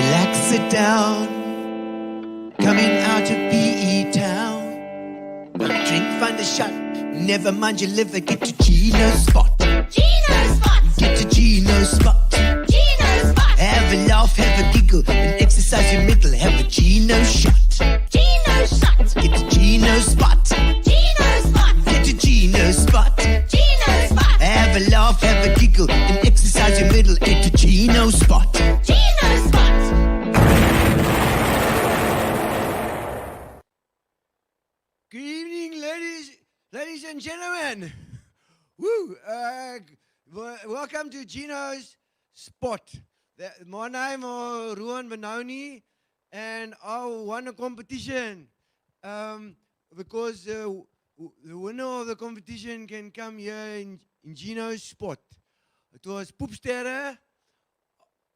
Relax, sit down. Coming out of PE town. One drink, find a shot. Never mind your liver, get to Gino's spot. Gino's spot. Get to Gino's spot. Gino's spot. Have a laugh, have a giggle, and exercise your middle. Have a Gino shot. Gino's shot. Get to Gino's spot. Gino's spot. Get to Gino's spot. Gino's spot. Have a laugh, have a giggle, and exercise your middle. Get to Gino's spot. Gino's spot. Good evening, ladies and gentlemen. Woo! Welcome to Gino's Spot. My name is Ruan Benoni, and I won a competition because the winner of the competition can come here in Gino's Spot. It was popstar.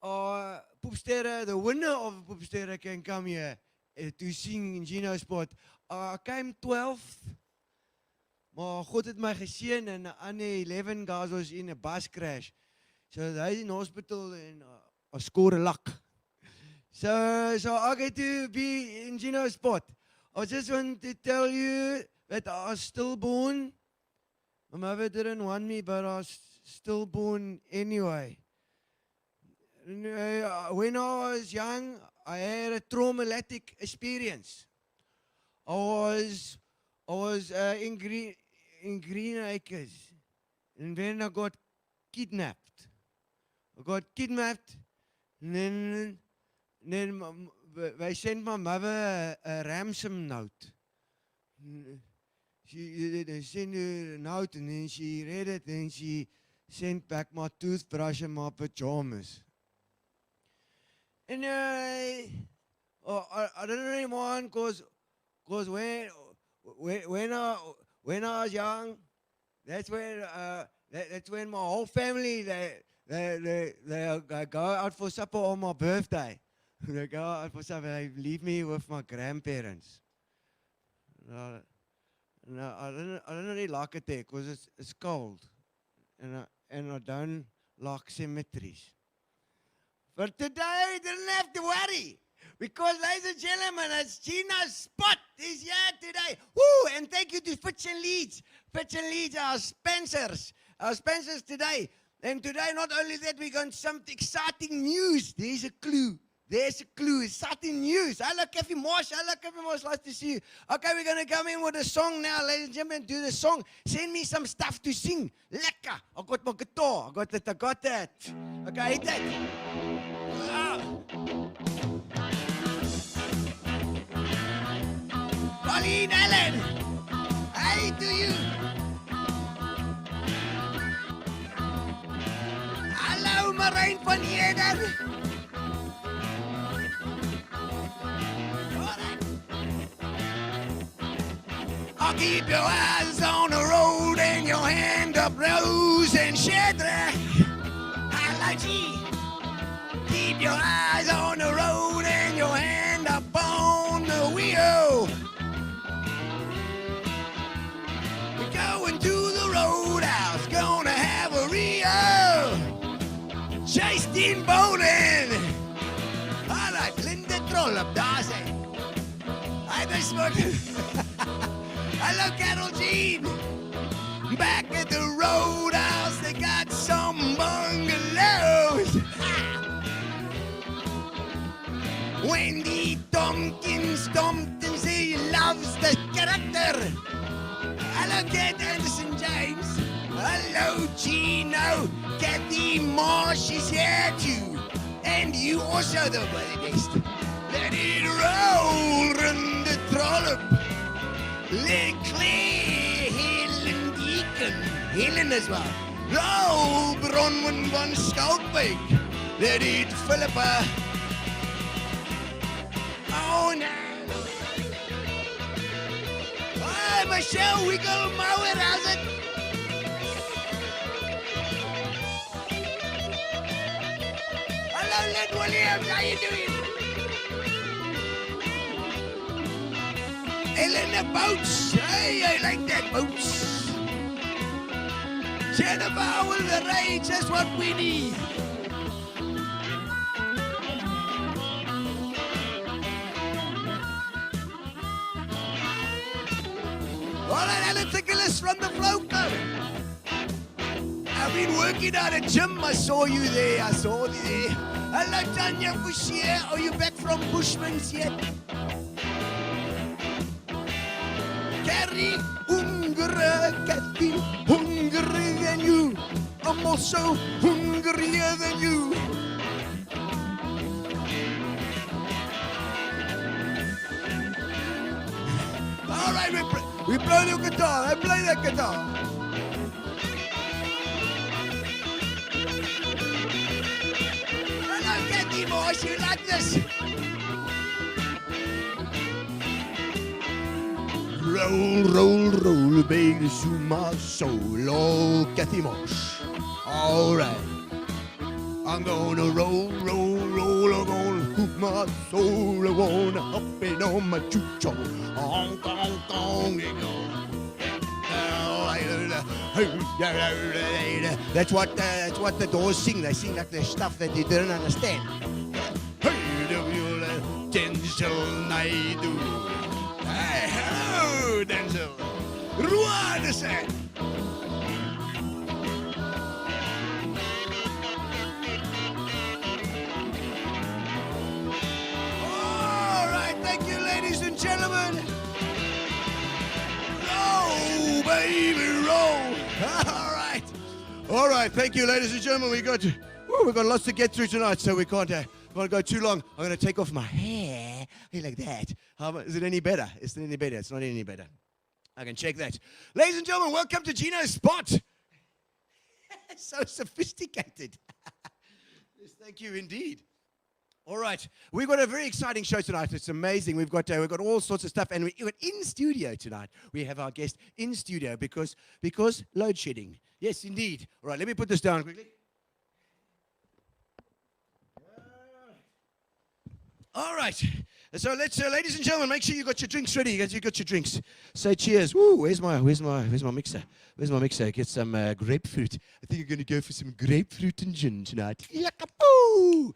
Popstar, the winner of popstar can come here to sing in Gino's Spot. I came 12th, maar God het my geseën en the other 11 guys was in a bus crash. So they're in hospital and I scored a luck. So I get to be in Gino's Spot. I just want to tell you that I was stillborn. My mother didn't want me, but I was stillborn anyway. When I was young, I had a traumatic experience. I was in Green Acres, and then I got kidnapped. And then they sent my mother a ransom note. They sent her a note, and then she read it, and she sent back my toothbrush and my pajamas. And I don't really mind, cause when I was young, that's when my whole family they go out for supper on my birthday. They go out for supper. They leave me with my grandparents. I don't really like it there because it's cold, and I don't like cemeteries. But today you didn't have to worry. Because, ladies and gentlemen, it's Gino's Spot is here today. Woo! And thank you to Fitch Leedes. Fitch Leedes, our sponsors today. And today, not only that, we got some exciting news. There's a clue. Exciting news. Hello, Kathy Marsh. Nice to see you. Okay, we're going to come in with a song now, ladies and gentlemen. Do the song. Send me some stuff to sing. Lekker. I got my guitar. I got that. Okay, hit that. Colleen Allen, hey to you. Hallo Marijn van Heden. I'll keep your eyes on the road and your hand up nose and Shadrach. Hello G. Keep your eyes on the road and your hand up on the wheel. Going to the roadhouse, gonna have a Rio. Chased in bowling. I like Linda Trollop, daar sê. Hi, this one. Hello, Carol Jean. Back at the roadhouse, they got some bungalows. Wendy Tompkins stomped and said he loves the character. Hello, Cat Anderson James. Hello, Gino. Kathy Marsh is here too. And you also, the very best. Let it roll, run the trollop. Let Claire, Helen Deacon. Helen as well. Roll, Bronwyn van Schalkwyk. Let it Philippa. Oh, no. Hi, Michelle Wiggle Mower, how's it? Hello, Lynn Williams, how you doing? Elena Boats, hey, I like that, Boats. Jennifer will the rage, that's what we need. All right, Alan, take a list from the floater. I've been working at a gym. I saw you there. I saw you there. Hello, Tanya Bouchier. Are you back from Bushman's yet? Carrie Unger, Kathy, hungrier than you. I'm also hungrier than you. All right, we play the guitar. I play that guitar. Hello, Kathy Morse. You like this? Roll, roll, roll, baby, to my soul. Oh, Kathy Morse. All right. I'm gonna roll, roll, roll. I'm gonna hoop my soul. I wanna hop it on my choo-choo. Honk, honk, honk, that's what the Doors sing. They sing like the stuff that you don't understand. Denzel Naidu. Hey, hello, Denzel. Rwanda. All right, thank you, ladies and gentlemen. Roll, baby, roll. All right, thank you, ladies and gentlemen. We've got lots to get through tonight, so we can't go too long. I'm going to take off my hair like that. Is it any better? Is it any better? It's not any better. I can check that. Ladies and gentlemen, welcome to Gino's Spot. So sophisticated. Yes, thank you indeed. All right, we've got a very exciting show tonight. It's amazing. We've got all sorts of stuff, and we're in studio tonight. We have our guest in studio because load shedding. Yes, indeed. All right, let me put this down quickly. All right. So let's, ladies and gentlemen, make sure you got your drinks ready. You got your drinks. Say cheers. Woo! Where's my mixer? Where's my mixer? Get some grapefruit. I think I'm going to go for some grapefruit and gin tonight. Yakapoo!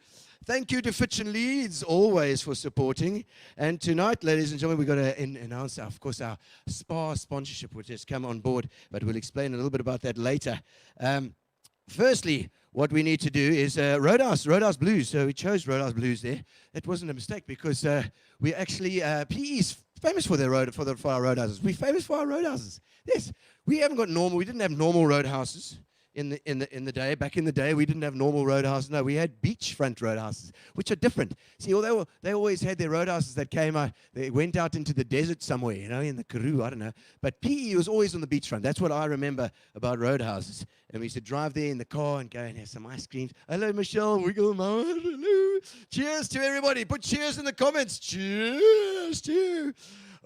Thank you to Fitch Leedes always for supporting. And tonight, ladies and gentlemen, we've got to announce, of course, our spa sponsorship, which has come on board. But we'll explain a little bit about that later. Firstly, what we need to do is Roadhouse Blues. So we chose Roadhouse Blues there. That wasn't a mistake because we actually, PE's famous for our roadhouses. We're famous for our roadhouses. Yes, we didn't have normal roadhouses. In the day, back in the day, we didn't have normal roadhouses. No, we had beachfront roadhouses, which are different. See, they always had their roadhouses that came out. They went out into the desert somewhere, in the Karoo, I don't know. But PE was always on the beachfront. That's what I remember about roadhouses. And we used to drive there in the car and go and have some ice creams. Hello, Michelle. Wiggle, Mama. Hello. Cheers to everybody. Put cheers in the comments. Cheers to you.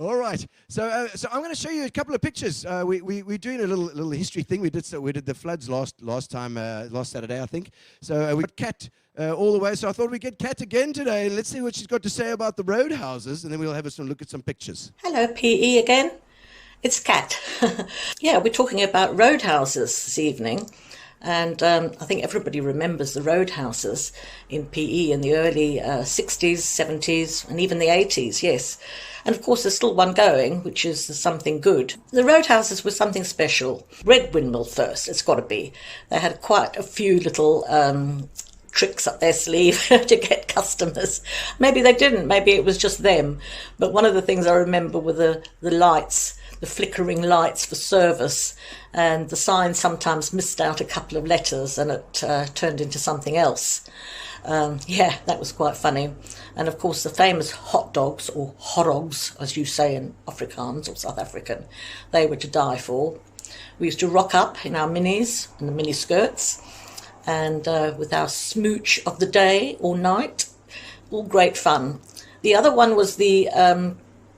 All right, so I'm going to show you a couple of pictures. We're doing a little history thing. We did the floods last Saturday, I think. So we got Kat all the way. So I thought we'd get Kat again today. Let's see what she's got to say about the roadhouses, and then we'll have a look at some pictures. Hello, PE again. It's Kat. Yeah, we're talking about roadhouses this evening. And I think everybody remembers the roadhouses in PE in the early 60s, 70s, and even the 80s, yes. And of course, there's still one going, which is something good. The roadhouses were something special. Red Windmill first, it's got to be. They had quite a few little tricks up their sleeve to get customers. Maybe they didn't, maybe it was just them. But one of the things I remember were the lights, the flickering lights for service, and the sign sometimes missed out a couple of letters and it turned into something else. Yeah, that was quite funny. And of course the famous hot dogs, or horogs as you say in Afrikaans or South African, they were to die for. We used to rock up in our minis and the mini skirts, and with our smooch of the day or night, all great fun. The other one was the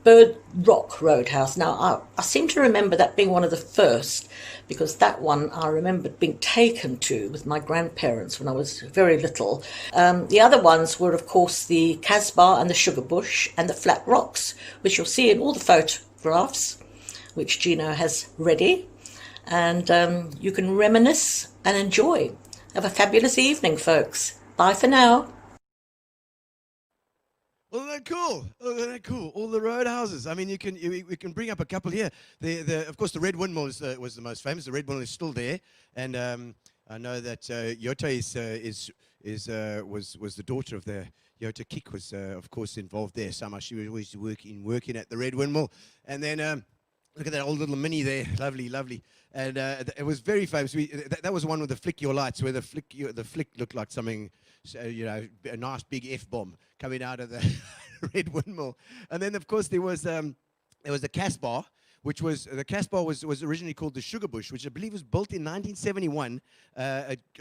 Bird Rock Roadhouse. Now, I seem to remember that being one of the first, because that one I remembered being taken to with my grandparents when I was very little. The other ones were, of course, the Casbah and the Sugar Bush and the Flat Rocks, which you'll see in all the photographs, which Gino has ready. And you can reminisce and enjoy. Have a fabulous evening, folks. Bye for now. Well, they're cool. Oh, they're cool. All the roadhouses. I mean, we can bring up a couple here. Of course, the Red Windmill was the most famous. The Red Windmill is still there, and I know that Yota was the daughter of the Yota Kik was of course involved there. Somehow she was always working at the Red Windmill, and then. Look at that old little mini there, lovely, and it was very famous. That was the one with the flick your lights, where the flick looked like something, a nice big F-bomb coming out of the Red Windmill. And then of course there was the Casbah, which was the Casbah was originally called the Sugar Bush, which I believe was built in 1971.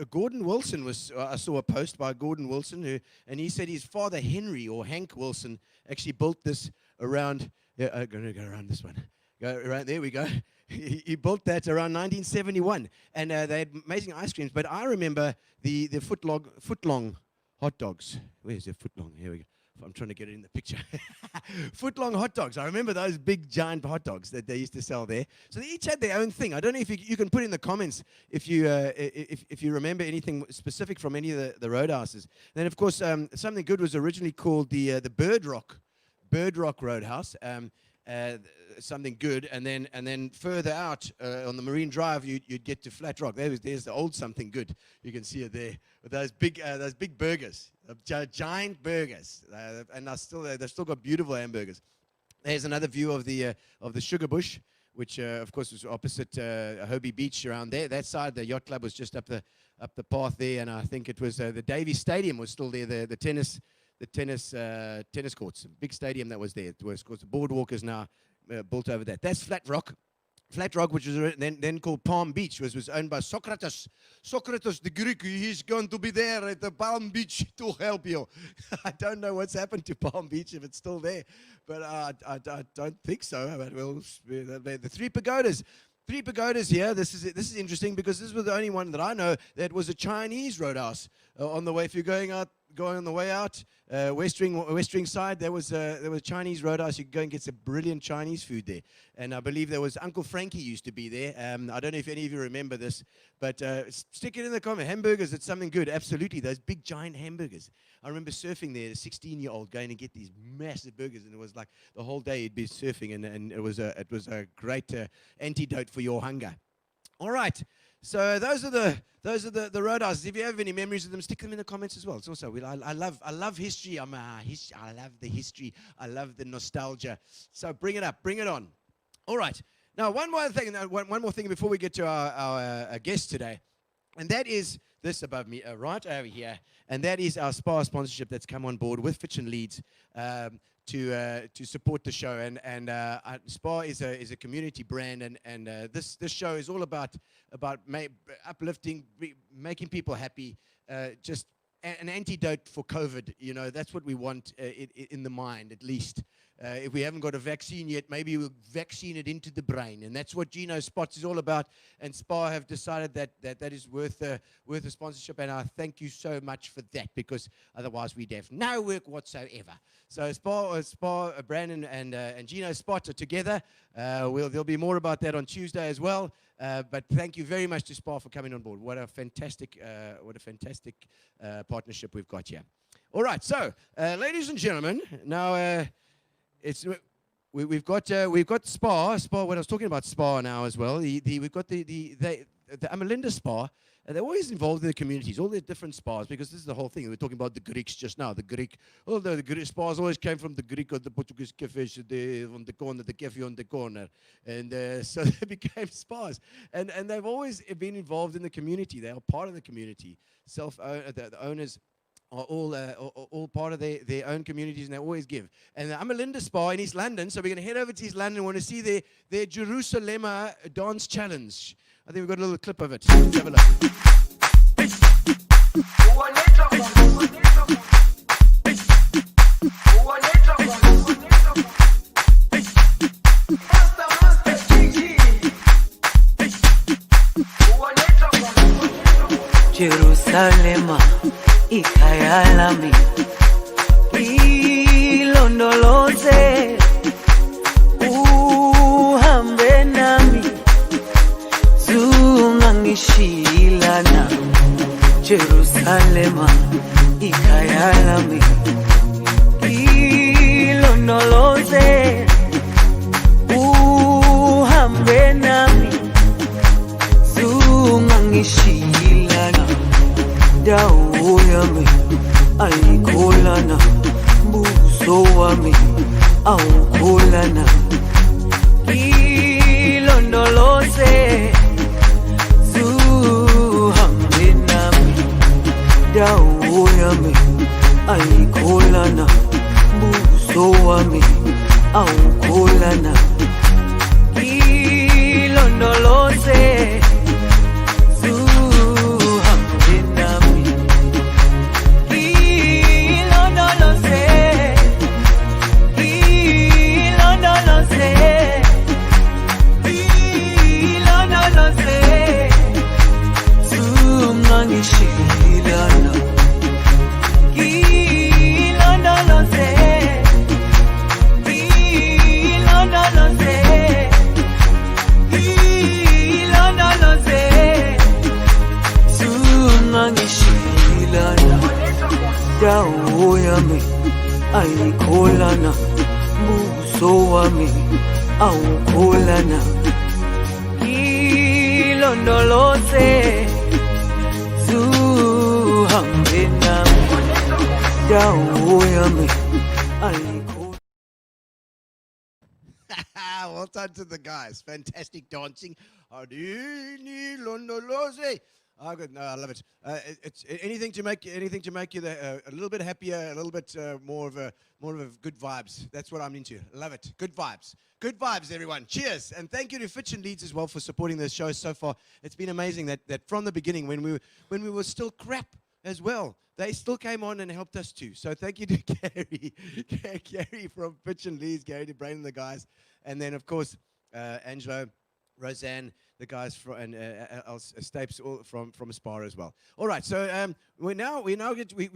Gordon Wilson I saw a post by Gordon Wilson, and he said his father Henry or Hank Wilson actually built this around. Yeah, I'm going to go around this one. Right, there we go. He built that around 1971, and they had amazing ice creams. But I remember the foot-long hot dogs. Where's the foot-long? Here we go. I'm trying to get it in the picture. Foot-long hot dogs. I remember those big, giant hot dogs that they used to sell there. So they each had their own thing. I don't know if you can put in the comments if you remember anything specific from any of the roadhouses. Then, of course, something good was originally called the Bird Rock Roadhouse. Something good, and then further out on the Marine Drive, you'd get to Flat Rock. There's the old Something Good. You can see it there with those big burgers, giant burgers, and they've still got beautiful hamburgers. There's another view of the Sugar Bush, which of course was opposite Hobie Beach around there. That side, the yacht club was just up the path there, and I think it was the Davies Stadium was still there. The tennis courts, big stadium that was there. It was, of course, the boardwalk is now built over that. That's Flat Rock, which was then called Palm Beach, was owned by Socrates. Socrates, the Greek, he's going to be there at the Palm Beach to help you. I don't know what's happened to Palm Beach, if it's still there, but I don't think so. But the Three Pagodas. Three pagodas here. This is interesting because this was the only one that I know that was a Chinese roadhouse on the way. If you're going on the way out, West Ring side, there was a Chinese roadhouse. You could go and get some brilliant Chinese food there. And I believe there was Uncle Franky used to be there. I don't know if any of you remember this, but stick it in the comment. Hamburgers, it's something good. Absolutely, those big giant hamburgers. I remember surfing there, a 16-year-old going to get these massive burgers, and it was like the whole day you'd be surfing, and it was a great antidote for your hunger. All right, so those are the roadhouses. If you have any memories of them, stick them in the comments as well. It's also I love history. I love the history. I love the nostalgia. So bring it up, bring it on. All right. Now one more thing before we get to our guest today, and that is this above me, right over here, and that is our Spa sponsorship that's come on board with Fitch Leedes to support the show. And Spa is a community brand, and this show is all about uplifting, making people happy, just an antidote for COVID. You know, that's what we want in the mind, at least. If we haven't got a vaccine yet, maybe we'll vaccine it into the brain. And that's what Gino Spots is all about. And Spa have decided that is worth a sponsorship. And I thank you so much for that, because otherwise we'd have no work whatsoever. So Spa Brandon and Gino Spots are together. There'll be more about that on Tuesday as well. But thank you very much to Spa for coming on board. What a fantastic partnership we've got here. All right, so ladies and gentlemen, now we've got Spa. When I was talking about Spa now as well, we've got the Amalinda Spa. They're always involved in the communities, all the different spas, because this is the whole thing. We're talking about the Greeks just now. Although the Greek spas always came from the Greek or the Portuguese cafes on the corner, the cafe on the corner. And so they became spas. And they've always been involved in the community. They are part of the community. The owners are all part of their own communities, and they always give. And I'm a Linda Spa in East London, so we're going to head over to East London. We want to see their Jerusalem dance challenge. I think we've got a little clip of it. Let's have a look. Jerusalem, ikhaya lami, ilondoloze, uhambe nami, zungangishilana. Jerusalem, ikhaya lami, ilondoloze uhambe nami zungangishilana dawo yami ayikholana buso wami awukholana ilondoloze zuhambe nami dawo yami ayikholana buso wami awukholana ilondoloze zuhambe nami ilondoloze ilondoloze ilondoloze zungangishilana ilondoloze ilondoloze ilondoloze zungangishilana dawo yami ayikholana buso wami awukholana ilondoloze zuhambe nami dawo yami ayikholana. Well done to the guys. Fantastic dancing. Adini Londoloze. Oh, good. No, I love it. It's anything to make you a little bit happier, a little bit more of a good vibes. That's what I'm into. Love it. Good vibes. Good vibes, everyone. Cheers, and thank you to Fitch Leedes as well for supporting this show so far. It's been amazing that from the beginning, when we were still crap as well, they still came on and helped us too. So thank you to Gary from Fitch Leedes, Gary to Brain and the guys, and then of course Angelo, Roseanne, the guys and Stapes all from Aspire as well. All right, so we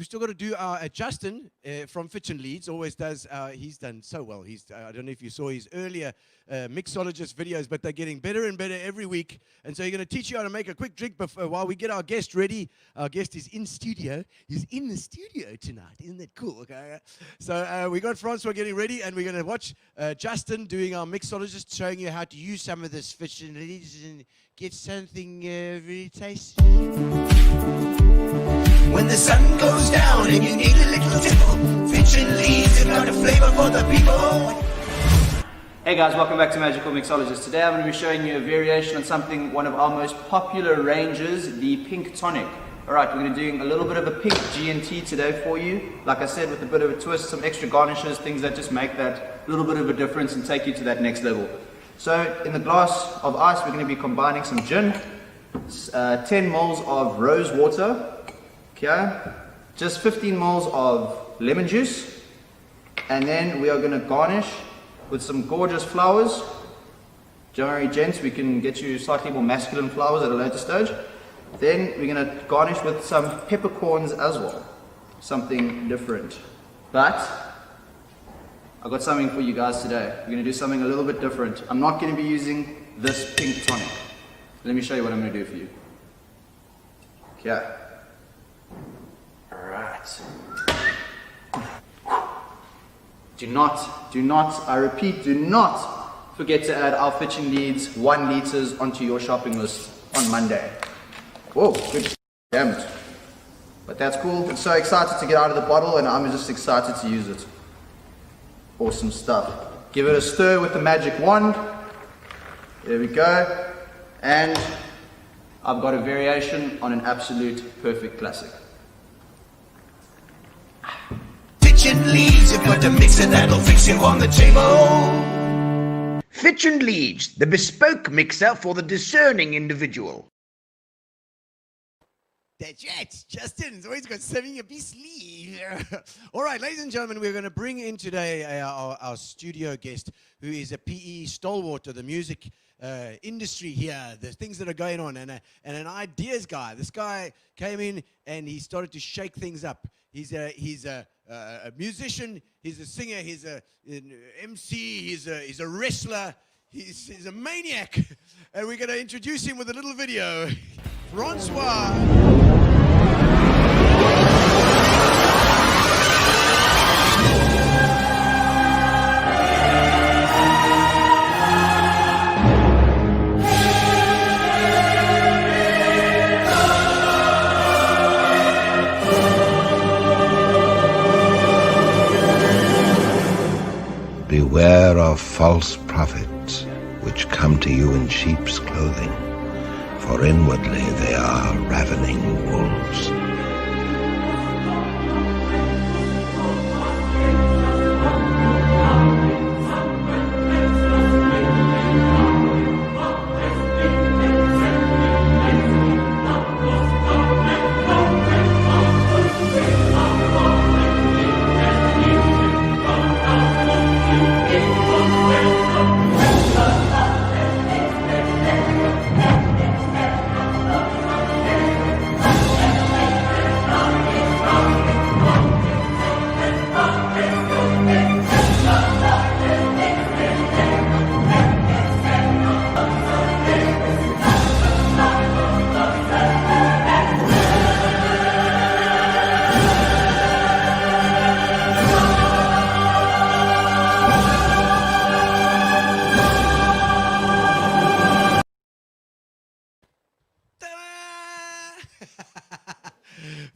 still got to do our Justin from Fitch Leedes. Always does. He's done so well. I don't know if you saw his earlier mixologist videos, but they're getting better and better every week. And so he's going to teach you how to make a quick drink while we get our guest ready. Our guest is in studio. He's in the studio tonight. Isn't that cool? Okay. So we got Francois getting ready, and we're going to watch Justin doing our mixologist, showing you how to use some of this Fitch Leedes and get something very tasty. When the sun goes down and you need a little tipple, Fitch Leedes have got a flavor for the people. Hey guys, welcome back to Magical Mixologist. Today I'm going to be showing you a variation on one of our most popular ranges, the Pink Tonic. Alright, we're going to be doing a little bit of a pink G&T today for you. Like I said, with a bit of a twist, some extra garnishes, things that just make that little bit of a difference and take you to that next level. So in the glass of ice, we're going to be combining some gin, 10 moles of rose water, okay, just 15 moles of lemon juice, and then we are going to garnish with some gorgeous flowers. Don't worry, gents, we can get you slightly more masculine flowers at a later stage. Then we're going to garnish with some peppercorns as well, something different. But I've got something for you guys today. We're going to do something a little bit different. I'm not going to be using this pink tonic. Let me show you what I'm going to do for you. Okay. Alright. Do not, I repeat, do not forget to add our Fitch Leedes 1 liters onto your shopping list on Monday. Whoa, good, damn it. But that's cool. I'm so excited to get out of the bottle, and I'm just excited to use it. Awesome stuff. Give it a stir with the magic wand. There we go. And I've got a variation on an absolute perfect classic. Fitch Leedes have got a mixer that'll fix you on the table. Fitch Leedes, the bespoke mixer for the discerning individual. That's right, Justin's always got something up his sleeve. All right, ladies and gentlemen, we're going to bring in today our studio guest, who is a PE stalwart of the music industry here, the things that are going on, and an ideas guy. This guy came in and he started to shake things up. He's a musician, he's a singer, he's an MC, he's a wrestler, he's a maniac, and we're going to introduce him with a little video. Francois. are false prophets, which come to you in sheep's clothing, for inwardly they are ravening wolves.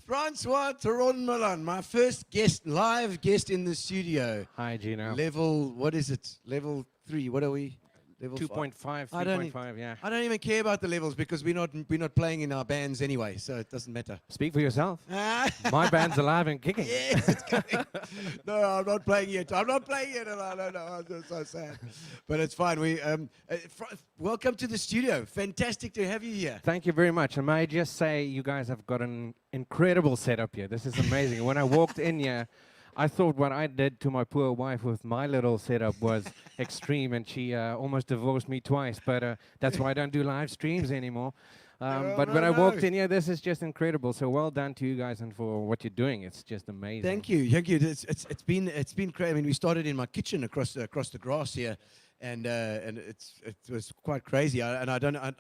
Francois Theron Malan, my first guest, live guest in the studio. Hi, Gino. Level, what is it? Level 3, what are we? Level 2.5, 3.5, yeah. I don't even care about the levels because we're not playing in our bands anyway, so it doesn't matter. Speak for yourself. Ah. My band's alive and kicking. Yes, it's coming. No, I'm not playing yet. I'm not playing yet. No, I'm just so sad. But it's fine. Welcome to the studio. Fantastic to have you here. Thank you very much. And may I just say, you guys have got an incredible setup here. This is amazing. When I walked in here, I thought what I did to my poor wife with my little setup was extreme, and she almost divorced me twice. But that's why I don't do live streams anymore. But when I walked in here, this is just incredible. So well done to you guys and for what you're doing. It's just amazing. Thank you. It's been great. I mean, we started in my kitchen across the grass here, and it was quite crazy. I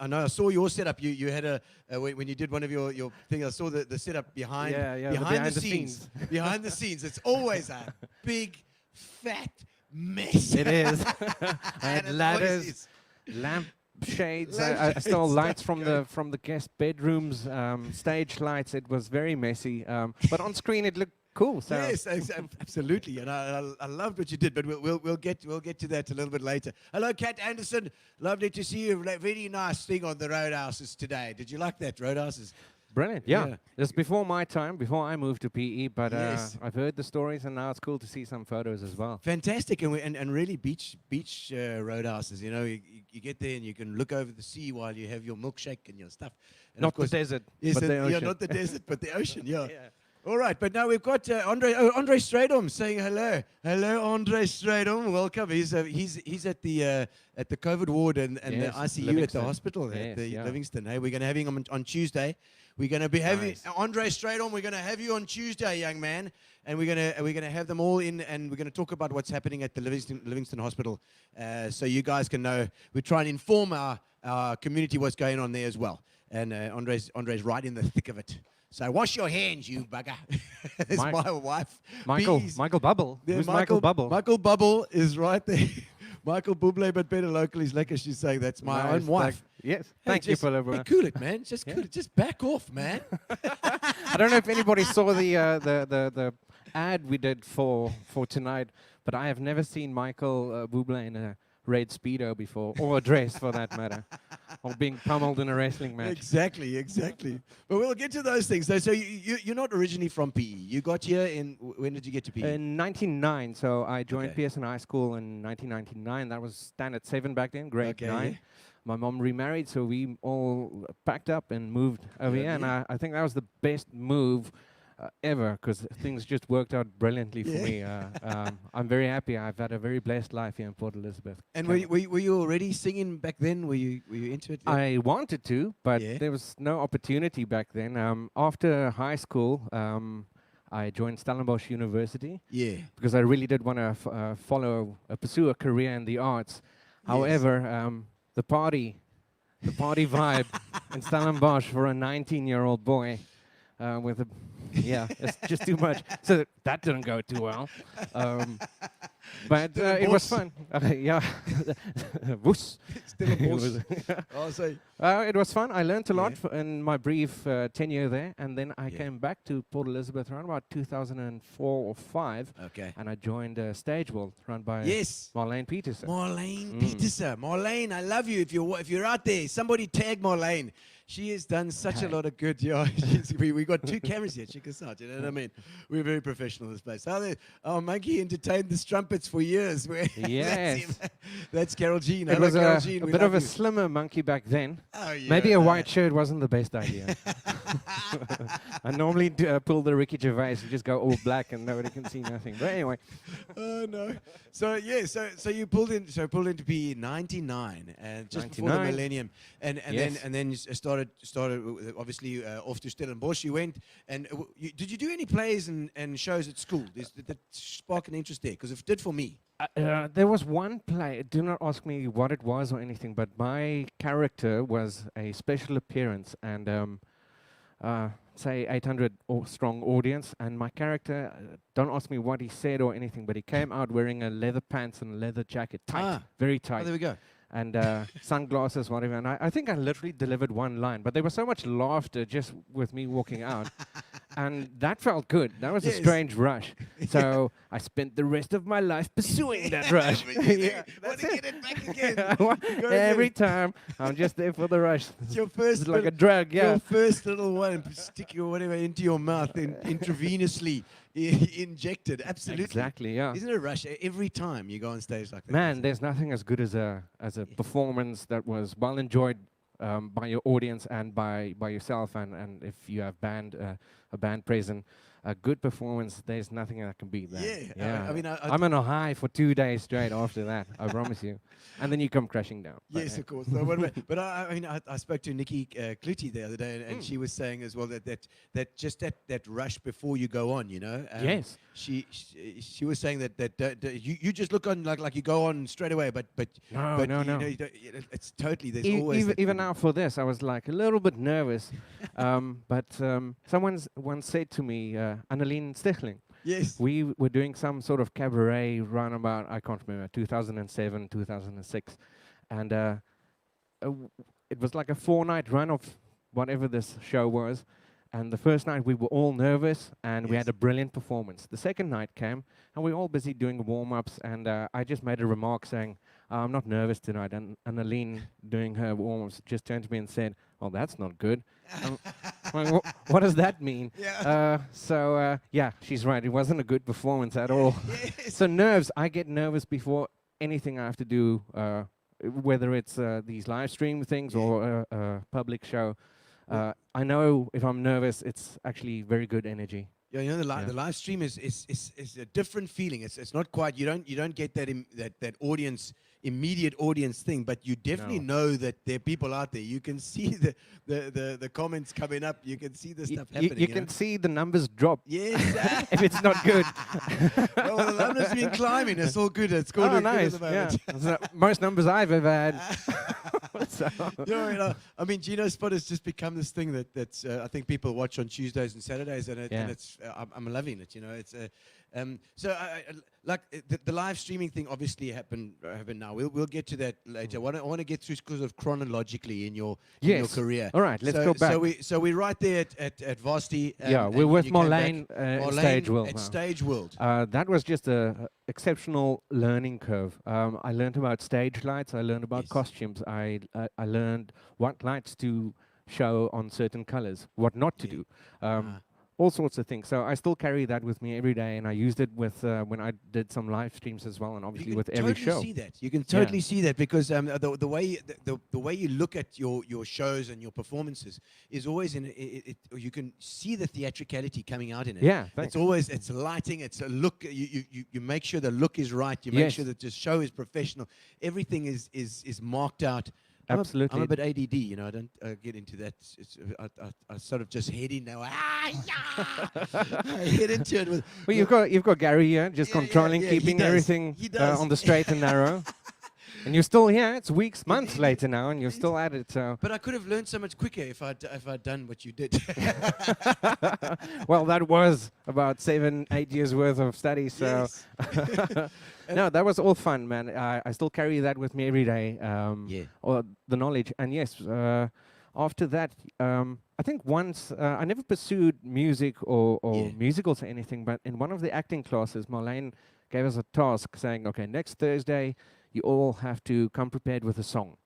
know I saw your setup. You had when you did one of your things. I saw the setup behind behind the scenes. Behind the scenes, it's always a big fat mess. It is. I had ladders, lamp shades. I stole lights from the guest bedrooms, stage lights. It was very messy, but on screen it looked cool. So. Yes, absolutely, and I loved what you did. But we'll get to that a little bit later. Hello, Kat Anderson. Lovely to see you. Very nice thing on the Roadhouses today. Did you like that, Roadhouses? Brilliant, yeah. It's before my time, before I moved to PE, but yes. I've heard the stories, and now it's cool to see some photos as well. Fantastic, and really beach roadhouses. You know, you get there and you can look over the sea while you have your milkshake and your stuff. And Not of course, the desert, yes, but the ocean. Yeah, not the desert, but the ocean. Yeah. All right, but now we've got Andre Stradom saying hello. Hello, Andre Stradom. Welcome. He's at the COVID ward and yes, the ICU Livingston. at the hospital at the Livingston. Hey, we're going to have him on Tuesday. We're going to be having Andre Stradom. We're going to have you on Tuesday, young man, and we're going to have them all in, and we're going to talk about what's happening at the Livingston Hospital, so you guys can know. We try and inform our community what's going on there as well. And Andre's right in the thick of it. So wash your hands, you bugger. It's my wife. Michael Bubble. Yeah, Who's Michael Bubble? Michael Bubble is right there. Michael Bublé, but better local is lekker. She's saying that's my own wife. Yes. Hey, Thank you for the. Hey, cool it, man. Just cool it. Just back off, man. I don't know if anybody saw the ad we did for tonight, but I have never seen Michael Bublé in a red Speedo before, or a dress for that matter, or being pummeled in a wrestling match. Exactly. But we'll get to those things. So you're not originally from PE. You got here when did you get to PE? In 1999. So I joined Pearson High School in 1999. That was standard 7 back then, grade 9. Yeah. My mom remarried, so we all packed up and moved over here. And I think that was the best move ever, because things just worked out brilliantly for me. I'm very happy. I've had a very blessed life here in Port Elizabeth. And were you already singing back then? Were you into it? I wanted to, but there was no opportunity back then. After high school, I joined Stellenbosch University. Yeah. Because I really did want to pursue a career in the arts. Yes. However, the party vibe in Stellenbosch for a 19-year-old boy it's just too much. So that didn't go too well. But Still a it was boss. fun. Yeah. Woes. Still a It boss. was- Oh, so It was fun. I learned a lot Yeah. in my brief tenure there, and then I Yeah. came back to Port Elizabeth around about 2004 or 5, okay. and I joined Stage World, run by Yes. Marlene Peterson. Marlene Peterson. Marlene, I love you. If you're out there, somebody tag Marlene. She has done such a lot of good. Yeah, we got 2 cameras here. Check us out. You know what I mean? We're very professional in this place. Our monkey entertained the strumpets for years. Yes. That's Carol Jean. It Hello, was Carol a Jean. We bit of love a you. slimmer monkey back then. Oh, yeah, Maybe a no. white shirt wasn't the best idea. I normally pull the Ricky Gervais and just go all black and nobody can see nothing. But anyway, Oh no! So yeah, so you pulled into PE '99, and just before the 99. millennium, and Yes. then you started obviously off to Stellenbosch. You went, and did you do any plays and shows at school? Did that spark an interest there? Because it did for me. there was one play. Do not ask me what it was or anything, but my character was a special appearance and say 800 strong audience, and my character, don't ask me what he said or anything, but he came out wearing a leather pants and a leather jacket, tight, very Oh, tight, there we go. and sunglasses, whatever. And I think I literally delivered one line, but there was so much laughter just with me walking out, and that felt good. That was a Yes. strange rush. So I spent the rest of my life pursuing that rush. Yeah, That's want to it. get it back again. Go Every again. time, I'm just there for the rush. It's your first It's like a little- drug, yeah. Your first little one, stick your whatever into your mouth and intravenously injected. Absolutely. Exactly, yeah. Isn't it a rush every time you go on stage like that? Man, there's nothing as good as a performance that was well enjoyed by your audience and by yourself, and if you have a band present, a good performance, there's nothing that can beat that. Yeah, I mean, I'm on a high for 2 days straight after that, I promise you. And then you come crashing down. But, Yes, of course. No, but I mean, I spoke to Nikki Clutie the other day, and she was saying as well that rush before you go on, you know. Yes. She was saying that you just look on like you go on straight away, but No. you know, you don't, it's totally there's always Even, that even little- now for this, I was like a little bit nervous. But someone once said to me, Annelien Stichling, Yes. we were doing some sort of cabaret run about, I can't remember, 2007, 2006. And it was like a 4-night run of whatever this show was. And the first night we were all nervous and we had a brilliant performance. The second night came and we were all busy doing warm-ups, and I just made a remark saying, I'm not nervous tonight. And Annelien, doing her warm-ups, just turned to me and said, well, that's not good. Well, what does that mean? Yeah, she's right. It wasn't a good performance at all. So nerves, I get nervous before anything I have to do, whether it's these live stream things or a public show. I know if I'm nervous, it's actually very good energy. Yeah, you know the live stream is a different feeling. It's not quite, you don't get that audience, immediate audience thing, but you definitely know that there are people out there. You can see the comments coming up. You can see the stuff happening. You can see the numbers drop. Yes. If it's not good. Well, the numbers been climbing. It's all good. It's good. Oh, nice. Yeah. It's the most numbers I've ever had. So. I mean, Gino Spot has just become this thing that's I think people watch on Tuesdays and Saturdays, and it's I'm loving it. You know, it's like the live streaming thing obviously happened now. We'll get to that later. I want to get through because of chronologically in your career. All right, let's go back. So we're right there at Varsity. We're with you came Marlene back. Stage World. At now. Stage World. That was just a exceptional learning curve. I learned about stage lights. I learned about costumes. I learned what lights to show on certain colors, what not to do. All sorts of things. So I still carry that with me every day, and I used it with when I did some live streams as well, and obviously with every show. You can totally see that because the way you look at your shows and your performances is always you can see the theatricality coming out in it. Yeah, thanks. It's lighting, it's a look. You make sure the look is right. You make sure that the show is professional. Everything is marked out. Absolutely. I'm a bit ADD, you know. I don't get into that. I sort of just head in now. I head into it with. Well, you've got Gary here, just controlling, he keeping does. everything He does. on the straight and narrow. And you're still here. It's weeks, months later now, and you're still at it. So. But I could have learned so much quicker if I'd done what you did. Well, that was about 7-8 years worth of study. So. Yes. No, that was all fun, man. I still carry that with me every day. Or the knowledge. And yes, after that, I think once I never pursued music or musicals or anything, but in one of the acting classes, Malan gave us a task saying, okay, next Thursday, you all have to come prepared with a song.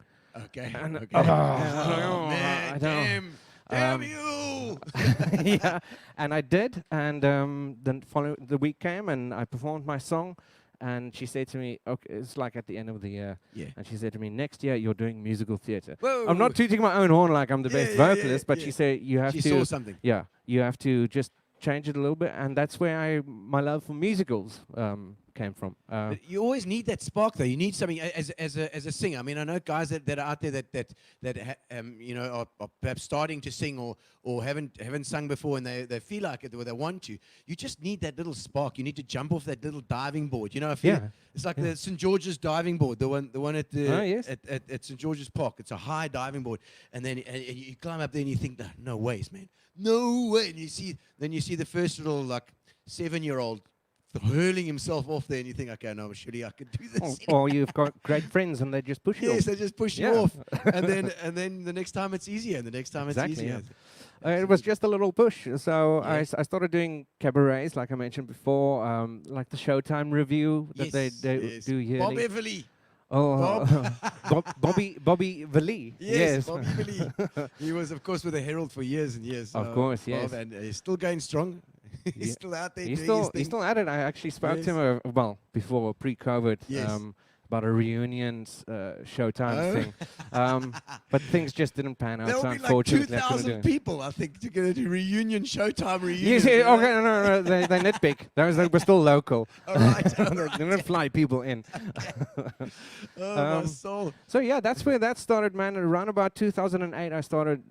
Okay. And, okay. Oh, man, I don't. damn you! Yeah, and I did, and the week came, and I performed my song, and she said to me, "Okay, it's like at the end of the year." Yeah. And she said to me, "Next year you're doing musical theatre." Whoa. I'm not tooting my own horn like I'm the best vocalist, but she said you have She to. saw something. Yeah, you have to just change it a little bit, and that's where my love for musicals came from. But you always need that spark, though. You need something as a singer. I mean, I know guys that are out there that you know are perhaps starting to sing or haven't sung before, and they feel like it or they want to. You just need that little spark. You need to jump off that little diving board. You know, I feel it's like the St George's diving board, the one at the at St George's Park. It's a high diving board, and then and you climb up there and you think, no ways, man, no way. And you see the first little like 7-year-old hurling himself off there, and you think, okay, no, surely I could do this. Or you've got great friends, and they just push you. Yes, off. they just push you off, and then the next time it's easier, and the next time it's easier. It was just a little push. So I started doing cabarets, like I mentioned before, like the Showtime review that they do yearly. Bob Everly. Oh, Bobby Valley. Yes, Bobby Valley. He was, of course, with the Herald for years and years. Of course, yes. Bob, and he's still going strong. He's still out there. He's doing his thing. He's still at it. I actually spoke to him, before pre-COVID, about a reunion Showtime thing. But things just didn't pan out. There So will be like unfortunately, 2,000 people, I think, to go to reunion Showtime reunion. Yes, okay, no, they nitpick. Those were still local. All right. They didn't fly people in. My soul. So yeah, that's where that started, man. Around about 2008, I started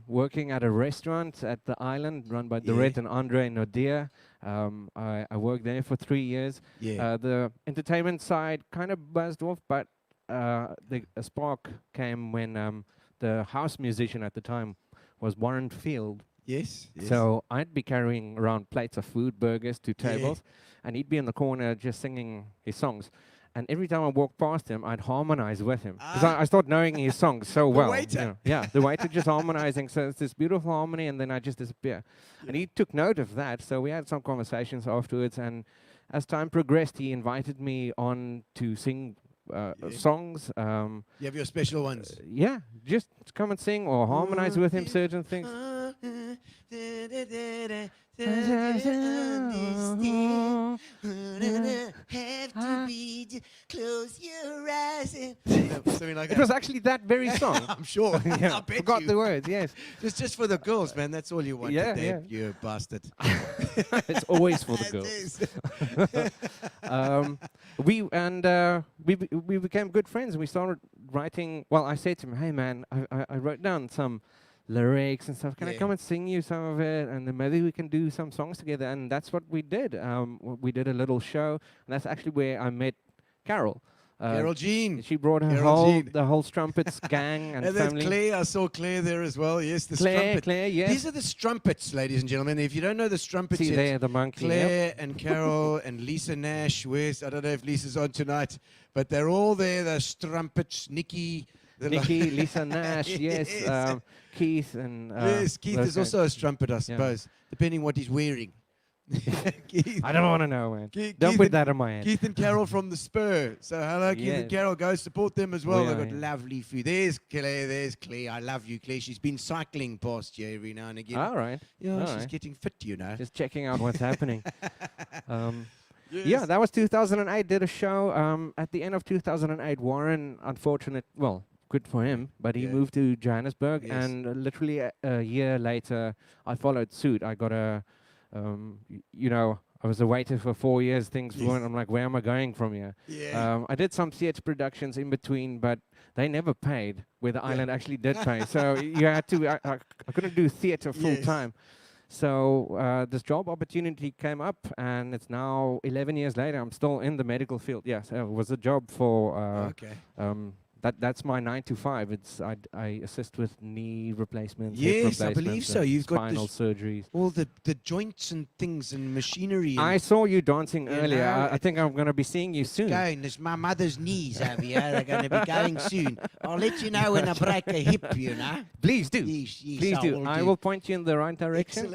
working at a restaurant at the island run by Dorette and Andre Nodia. I worked there for 3 years. The entertainment side kind of buzzed off, but a spark came when the house musician at the time was Warren Field. Yes. So I'd be carrying around plates of food, burgers to tables, and he'd be in the corner just singing his songs. And every time I walked past him, I'd harmonize with him. Because I started knowing his songs so well. Waiter. You know. Yeah, the waiter just harmonizing. So it's this beautiful harmony, and then I just disappear. And he took note of that. So we had some conversations afterwards. And as time progressed, he invited me on to sing songs. You have your special ones. Yeah, just come and sing or harmonize with him certain things. Have to be close your eyes and Something like It that. was actually that very song. I'm sure. Yeah, I bet forgot you. the words, yes. It's just for the girls, man. That's all you want. Yeah, Dave, you bastard. It's always for the girls. We became good friends. We started writing. Well, I said to him, "Hey, man, I wrote down some lyrics and stuff. Can I come and sing you some of it? And then maybe we can do some songs together." And that's what we did. We did a little show, and that's actually where I met Carol. Carol Jean. She brought her Carol the whole Strumpets gang and And there's family. Claire. I saw Claire there as well. Yes, the strumpet. Claire, yes. These are the strumpets, ladies and gentlemen. If you don't know the strumpets, See yet, there, the monkey. Claire and Carol and Lisa Nash. Where's I don't know if Lisa's on tonight, but they're all there. The strumpets, Nikki. Nikki, Lisa Nash, yes. Keith and yes, Keith those is guys. also a strumpet, I suppose, depending what he's wearing. Keith, I don't want to know, man. Keith Don't put and- that in my head. Keith and Carol from the Spur. So hello, Keith and Yes. Carol. Go support them as well. We They've are, got yeah. lovely food. There's Claire. There's Claire. I love you, Claire. She's been cycling past you every now and again. All right. Yeah, all she's right. getting fit, you know. Just checking out what's happening. Yes. Yeah, that was 2008. Did a show. At the end of 2008, Warren, good for him, but he moved to Johannesburg, Yes. and literally a year later, I followed suit. I got I was a waiter for 4 years. Things weren't. I'm like, where am I going from here? Yeah. I did some theatre productions in between, but they never paid. Where the island actually did pay, so you had to. I couldn't do theatre full time. So this job opportunity came up, and it's now 11 years later. I'm still in the medical field. Yes, it was a job for Okay. that's my 9 to 5. It's I assist with knee replacements, Yes, hip I replacements, believe so. You've got spinal this- surgeries. All the joints and things and machinery. I And saw you dancing You earlier. know, I think I'm going to be seeing you soon. Going, there's my mother's knees over here. They're going to be going soon. I'll let you know when I break a hip, you know. Please do. Yes, yes, Please do. I do. will point you in the right direction,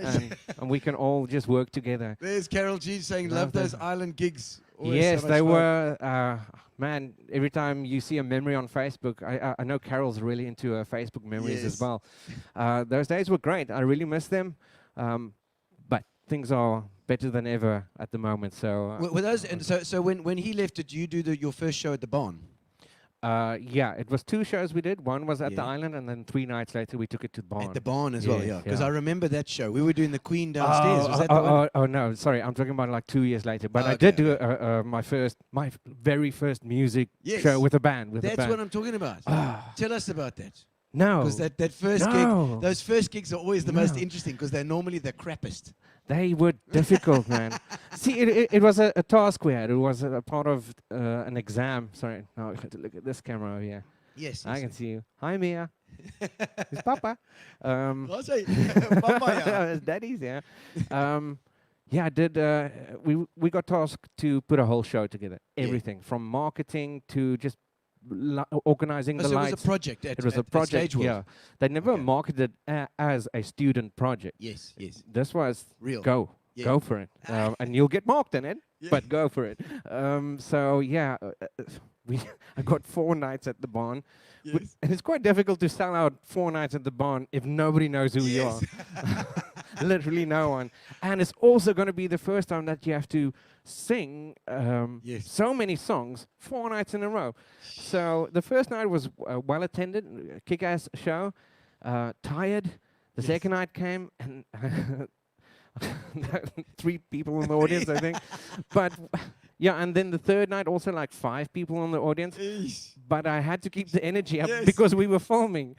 and we can all just work together. there's Carol G saying, love those island gigs. Always Yes, so they much fun." were. Man, every time you see a memory on Facebook, I know Carol's really into Facebook memories Yes. as well. Those days were great. I really miss them. But things are better than ever at the moment. So Were those, and so when he left, did you do your first show at the barn? yeah, it was 2 shows we did. One was at the Yeah. island, and then 3 nights later we took it to the barn. At the barn as well, Yes, yeah. Because yeah. I remember that show. We were doing the Queen downstairs. Was that the one? Oh, no, sorry, I'm talking about like 2 years later. But I Okay, did do my very first music Yes. show with a band. That's what I'm talking about. Tell us about that. No, Because that first No. gig, those first gigs are always the most No. interesting because they're normally the crappiest. they were difficult, man. See, it was a task we had. It was a part of an exam. Sorry, no, I have to look at this camera over here. Yes. I can see you. Hi, Mia. It's Papa. I'll say, Papa, yeah. It's Daddy's, yeah. Yeah, I did. We got tasked to put a whole show together. Everything from marketing to just organizing Oh, the so lights. it was a project. It was a project. Yeah, they never Okay. marketed as a student project. Yes, yes. This was Real. go for it, and you'll get marked in it. Yeah. But go for it. So yeah, I got 4 nights at the barn, Yes. and it's quite difficult to sell out 4 nights at the barn if nobody knows who you are. Literally no one. And it's also going to be the first time that you have to sing Yes. so many songs 4 nights in a row. So the first night was well attended, kick-ass show. Tired. The second night came, and 3 people in the audience, I think. But yeah, and then the third night also like 5 people in the audience. Eesh. But I had to keep the energy up Yes. because we were filming.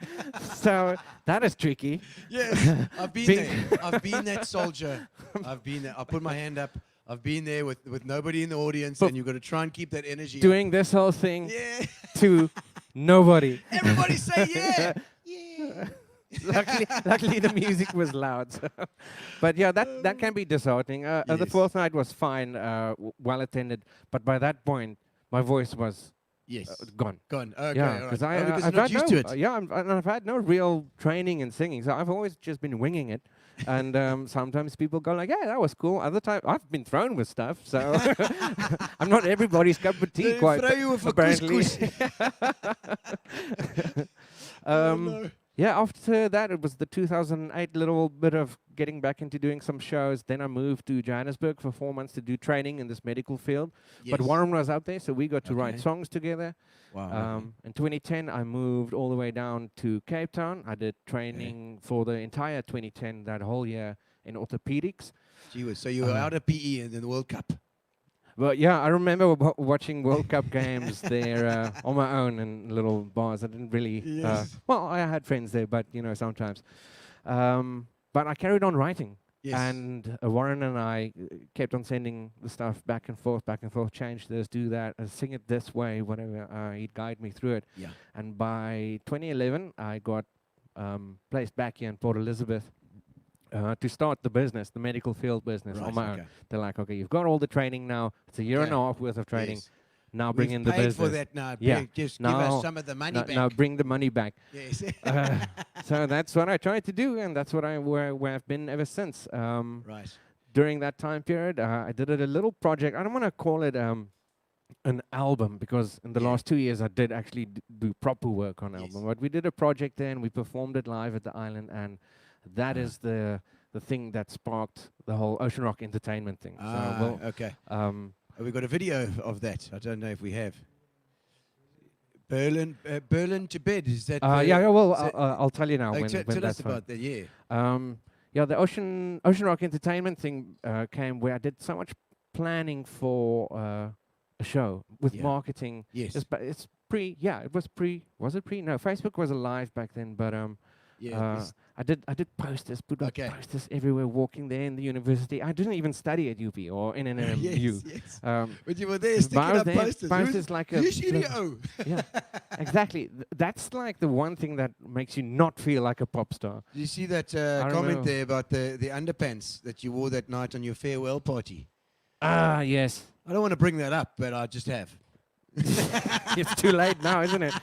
So that is tricky. Yes, I've been Being- there. I've been that soldier. I've been there. I put my hand up. I've been there with nobody in the audience, But and you've got to try and keep that energy. up. Doing this whole thing Yeah. to nobody. Everybody say yeah. Yeah. luckily the music was loud. So. But yeah, that can be disheartening. The Yes. fourth night was fine, well attended. But by that point, my voice was Yes. gone. Gone. Okay. Yeah, all right. because Because I've you're not had used no, to it. yeah, and I've had no real training in singing, so I've always just been winging it. And sometimes people go like, "Yeah, that was cool." Other time, I've been thrown with stuff, so I'm not everybody's cup of tea. They Quite throw you with a apparently. no. Yeah, after that, it was the 2008 little bit of getting back into doing some shows. Then I moved to Johannesburg for 4 months to do training in this medical field. But Yes. Warren was out there, so we got to write Okay. songs together. Wow. In 2010, I moved all the way down to Cape Town. I did training for the entire 2010, that whole year, in orthopedics. Gee whiz. So you were out of PE in the World Cup. But yeah, I remember watching World Cup games there on my own in little bars. I didn't really. Yes. Well, I had friends there, but you know, sometimes. But I carried on writing, Yes. and Warren and I kept on sending the stuff back and forth, change this, do that, sing it this way, whatever. He'd guide me through it. Yeah. And by 2011, I got placed back here in Port Elizabeth. To start the business, the medical field business on Right, my okay. own. They're like, okay, you've got all the training now. It's a year and a Okay. half worth of training. Yes. Now bring We've in the paid business. for that now. Yeah. Just give Now- us some of the money back. Now bring the money back. Yes. So that's what I tried to do, and that's what where I've been ever since. Right. During that time period, I did a little project. I don't want to call it an album, because in the Yeah. last 2 years I did actually do proper work on Yes. album. But we did a project there, and we performed it live at the island, and that is the thing that sparked the whole Ocean Rock Entertainment thing. Okay. Have Have we got a video of that? I don't know if we have. Berlin to bed. Is that? yeah, well, is that- I'll tell you now when tell that's us fine. about that. Yeah. Yeah, the Ocean Rock Entertainment thing came where I did so much planning for a show with Yeah. marketing. Yes. It's pre. Yeah, it was pre. Was it pre? No, Facebook was alive back then, but Yeah. I did posters, put up Okay. posters everywhere, walking there in the university. I didn't even study at UP or in NNMU. yes. Um, But you were there but I sticking was up there, posters. posters like a studio. yeah, exactly. That's like the one thing that makes you not feel like a pop star. Do you see that I comment remember. there about the underpants that you wore that night on your farewell party? Ah, yes. I don't want to bring that up, but I just have. It's too late now, isn't it?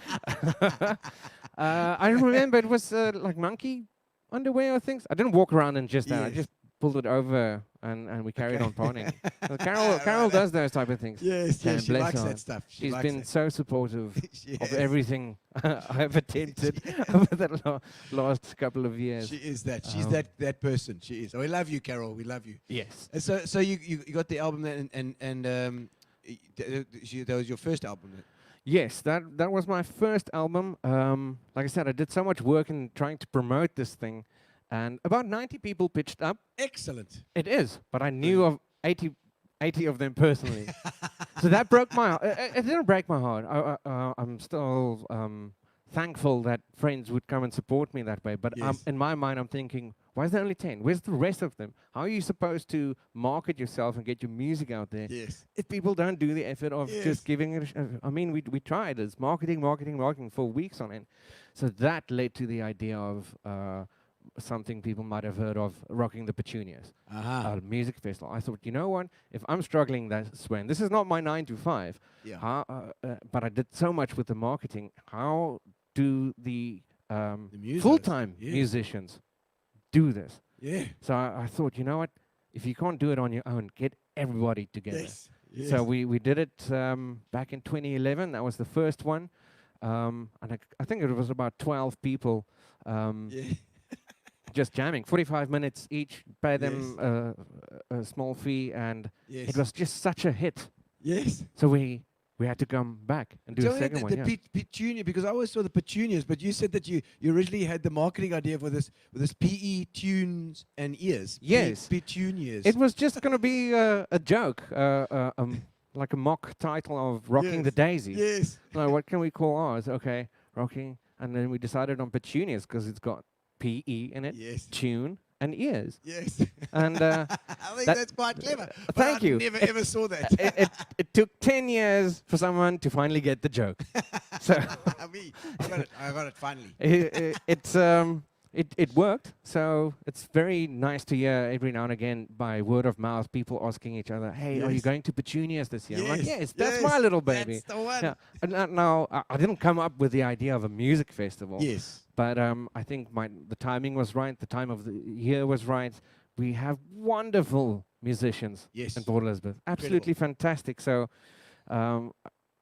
I remember it was like monkey underwear or things. I didn't walk around in just that. I Yes. just pulled it over and we carried on partying. Carol Right. does those type of things. Yes, And she bless likes her. that stuff. She's likes been that. so supportive She of has. everything I've attempted over the last couple of years. She is that. She's Um, that person. She is. We love you, Carol. We love you. Yes. And so you got the album then, and that was your first album. Then? Yes, that was my first album. Like I said, I did so much work in trying to promote this thing, and about 90 people pitched up. Excellent. It is, but I knew of 80 of them personally. So that broke my heart. It didn't break my heart. I'm still thankful that friends would come and support me that way. But Yes. in my mind, I'm thinking, why is there only 10? Where's the rest of them? How are you supposed to market yourself and get your music out there Yes. if people don't do the effort of Yes. just giving it I mean, we tried this marketing for weeks on end. So that led to the idea of something people might have heard of, Rocking the Petunias, a music festival. I thought, you know what? If I'm struggling this way, and this is not my 9 to 5, Yeah. but I did so much with the marketing. How do the musos, full-time yes. musicians do this? Yeah. So I thought, you know what? If you can't do it on your own, get everybody together. Yes. Yes. So we did it back in 2011. That was the first one. And I think it was about 12 people Yeah. just jamming. 45 minutes each, pay them a small fee, and Yes. it was just such a hit. Yes. So we had to come back and do So a second one. the petunia, because I always saw the petunias, but you said that you originally had the marketing idea for this with this PE tunes and ears. Yes. Petunias. It was just going to be a joke, like a mock title of Rocking the Yes. Daisy. Yes. So what can we call ours? Okay, Rocking. And then we decided on Petunias because it's got PE in it, Yes. tune, and ears. Yes. And I think that- that's quite clever. But thank I you. never ever saw that. it took 10 years for someone to finally get the joke. So I got it finally. it worked. So it's very nice to hear every now and again by word of mouth people asking each other, "Hey, are you Yes. going to Petunias this year?" I'm like, Yes, "Yes, that's yes, my little baby." that's the one. Yeah. And now I didn't come up with the idea of a music festival. Yes. But I think the timing was right. The time of the year was right. We have wonderful musicians Yes. in Port Elizabeth. Absolutely fantastic. So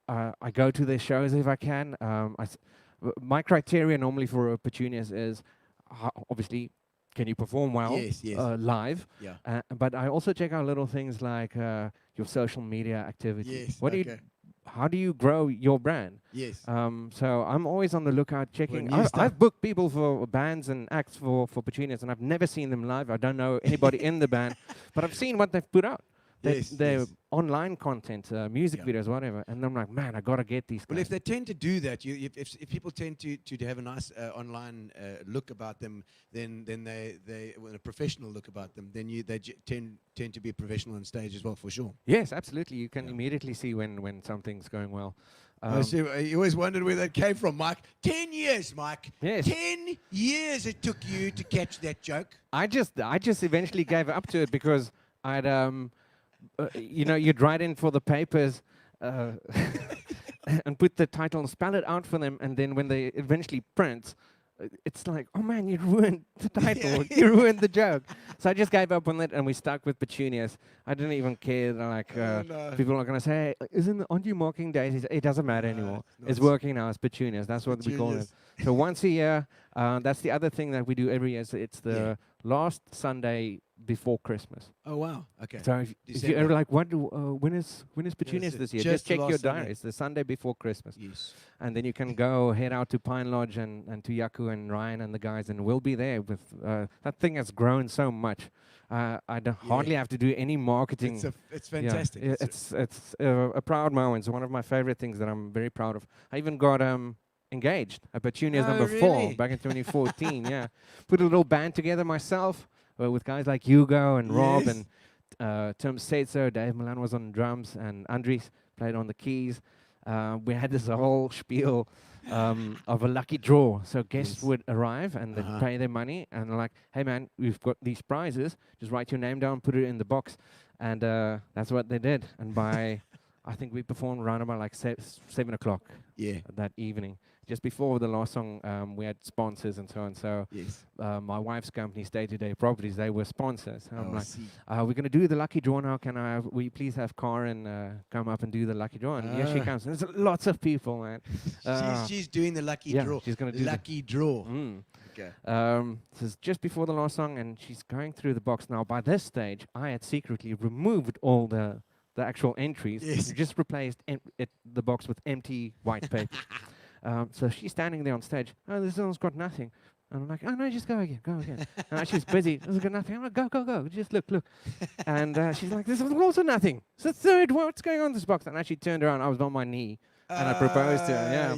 I go to their shows if I can. My criteria normally for Petunias is obviously, can you perform well Yes, yes. live? Yeah. But I also check out little things like your social media activity. Yes, What do you? How do you grow your brand? Yes. So I'm always on the lookout checking. new stuff. I've booked people for bands and acts for Petunias, and I've never seen them live. I don't know anybody in the band, but I've seen what they've put out. Their Yes. online content, music Yeah. videos, whatever. And I'm like, man, I gotta get these guys. Well, if they tend to do that, if people tend to have a nice online look about them, then they a professional look about them, then they tend to be professional on stage as well, for sure. Yes, absolutely. You can immediately see when something's going well. I see. You always wondered where that came from, Mike. 10 years, Mike. Yes. 10 years it took you to catch that joke. I just eventually gave up to it because I'd you'd write in for the papers and put the title and spell it out for them, and then when they eventually print, it's like, oh man, you ruined the title, you ruined the joke. So I just gave up on it, and we stuck with Petunias. I didn't even care that, people are gonna say, hey, aren't you marking daisies? It doesn't matter anymore. It's working now. It's Petunias. That's what we call it. So once a year, that's the other thing that we do every year. So it's the last Sunday before Christmas. Oh wow! Okay. So if you're ever like, when is Petunias this year? just Just the check your last Sunday. diary. It's the Sunday before Christmas. Yes. And then you can go head out to Pine Lodge and to Yaku and Ryan and the guys, and we'll be there with that thing has grown so much. I don't hardly have to do any marketing. It's fantastic. It's a proud moment. It's one of my favorite things that I'm very proud of. I even got engaged at Petunia's Oh, number 4 really? back in 2014. Yeah, put a little band together myself with guys like Hugo and Rob Yes. and Tim Setzer. Dave Malan was on drums and Andries played on the keys. We had this whole spiel of a lucky draw. So guests would arrive and they'd pay their money and they're like, hey man, we've got these prizes. Just write your name down, put it in the box. And that's what they did. And by, I think we performed around about like 7 o'clock that evening. Just before the last song, we had sponsors and so on. So my wife's company, Stay Today Properties, they were sponsors. And I'm like, we're going to do the lucky draw now. Will you please have Karen come up and do the lucky draw? And here she comes. And there's lots of people, man. She's doing the lucky draw. She's going to do lucky draw. Okay. This is just before the last song, and she's going through the box now. By this stage, I had secretly removed all the actual entries. Just replaced the box with empty white paper. So she's standing there on stage. Oh, this one's got nothing. And I'm like, oh no, just go again, go again. And she's busy. This has got nothing. I'm like, go. Just look. And she's like, this is also nothing. It's the third. What's going on in this box? And I actually turned around. I was on my knee. And I proposed to her,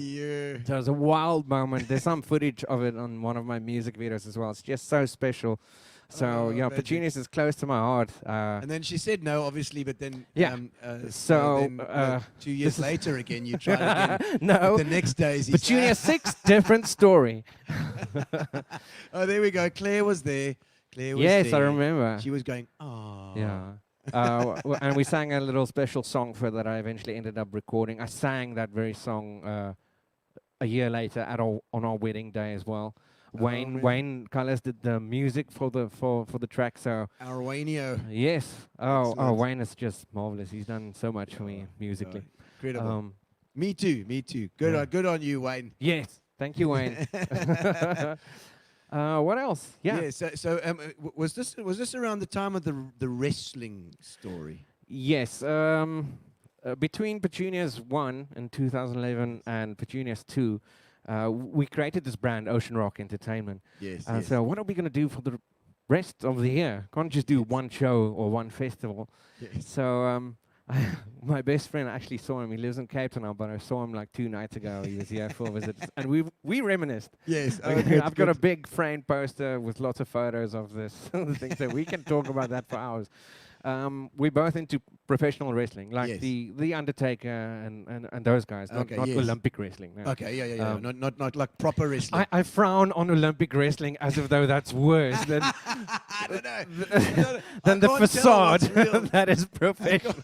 So it was a wild moment. There's some footage of it on one of my music videos as well. It's just so special. So, Petunia's is close to my heart. And then she said no, obviously, but then... So, 2 years later again, you tried again. No. The next day is... Petunia 6, different story. Oh, there we go. Claire was there. Yes, I remember. She was going, oh. Yeah. And we sang a little special song for that I eventually ended up recording. I sang that very song a year later on our wedding day as well. Wayne Cullis did the music for the track. So our Wayneo. Yes. Oh, Wayne is just marvelous. He's done so much for me musically. Incredible. Me too. Good on you, Wayne. Yes. Thank you, Wayne. What else? Yeah. Was this around the time of the wrestling story? Yes. Between Petunia's 1 in 2011 and Petunia's 2, we created this brand, Ocean Rock Entertainment. Yes. So what are we going to do for the rest of the year? Can't just do one show or one festival. Yes. So my best friend actually saw him. He lives in Cape Town now, but I saw him like 2 nights ago. He was here for a visit, and we reminisced. Yes. I've got a big framed poster with lots of photos of this things that we can talk about that for hours. We're both into professional wrestling, like the Undertaker and those guys, not Olympic wrestling. No. Okay, not like proper wrestling. I frown on Olympic wrestling as if though that's worse than I don't know. than the facade that is professional.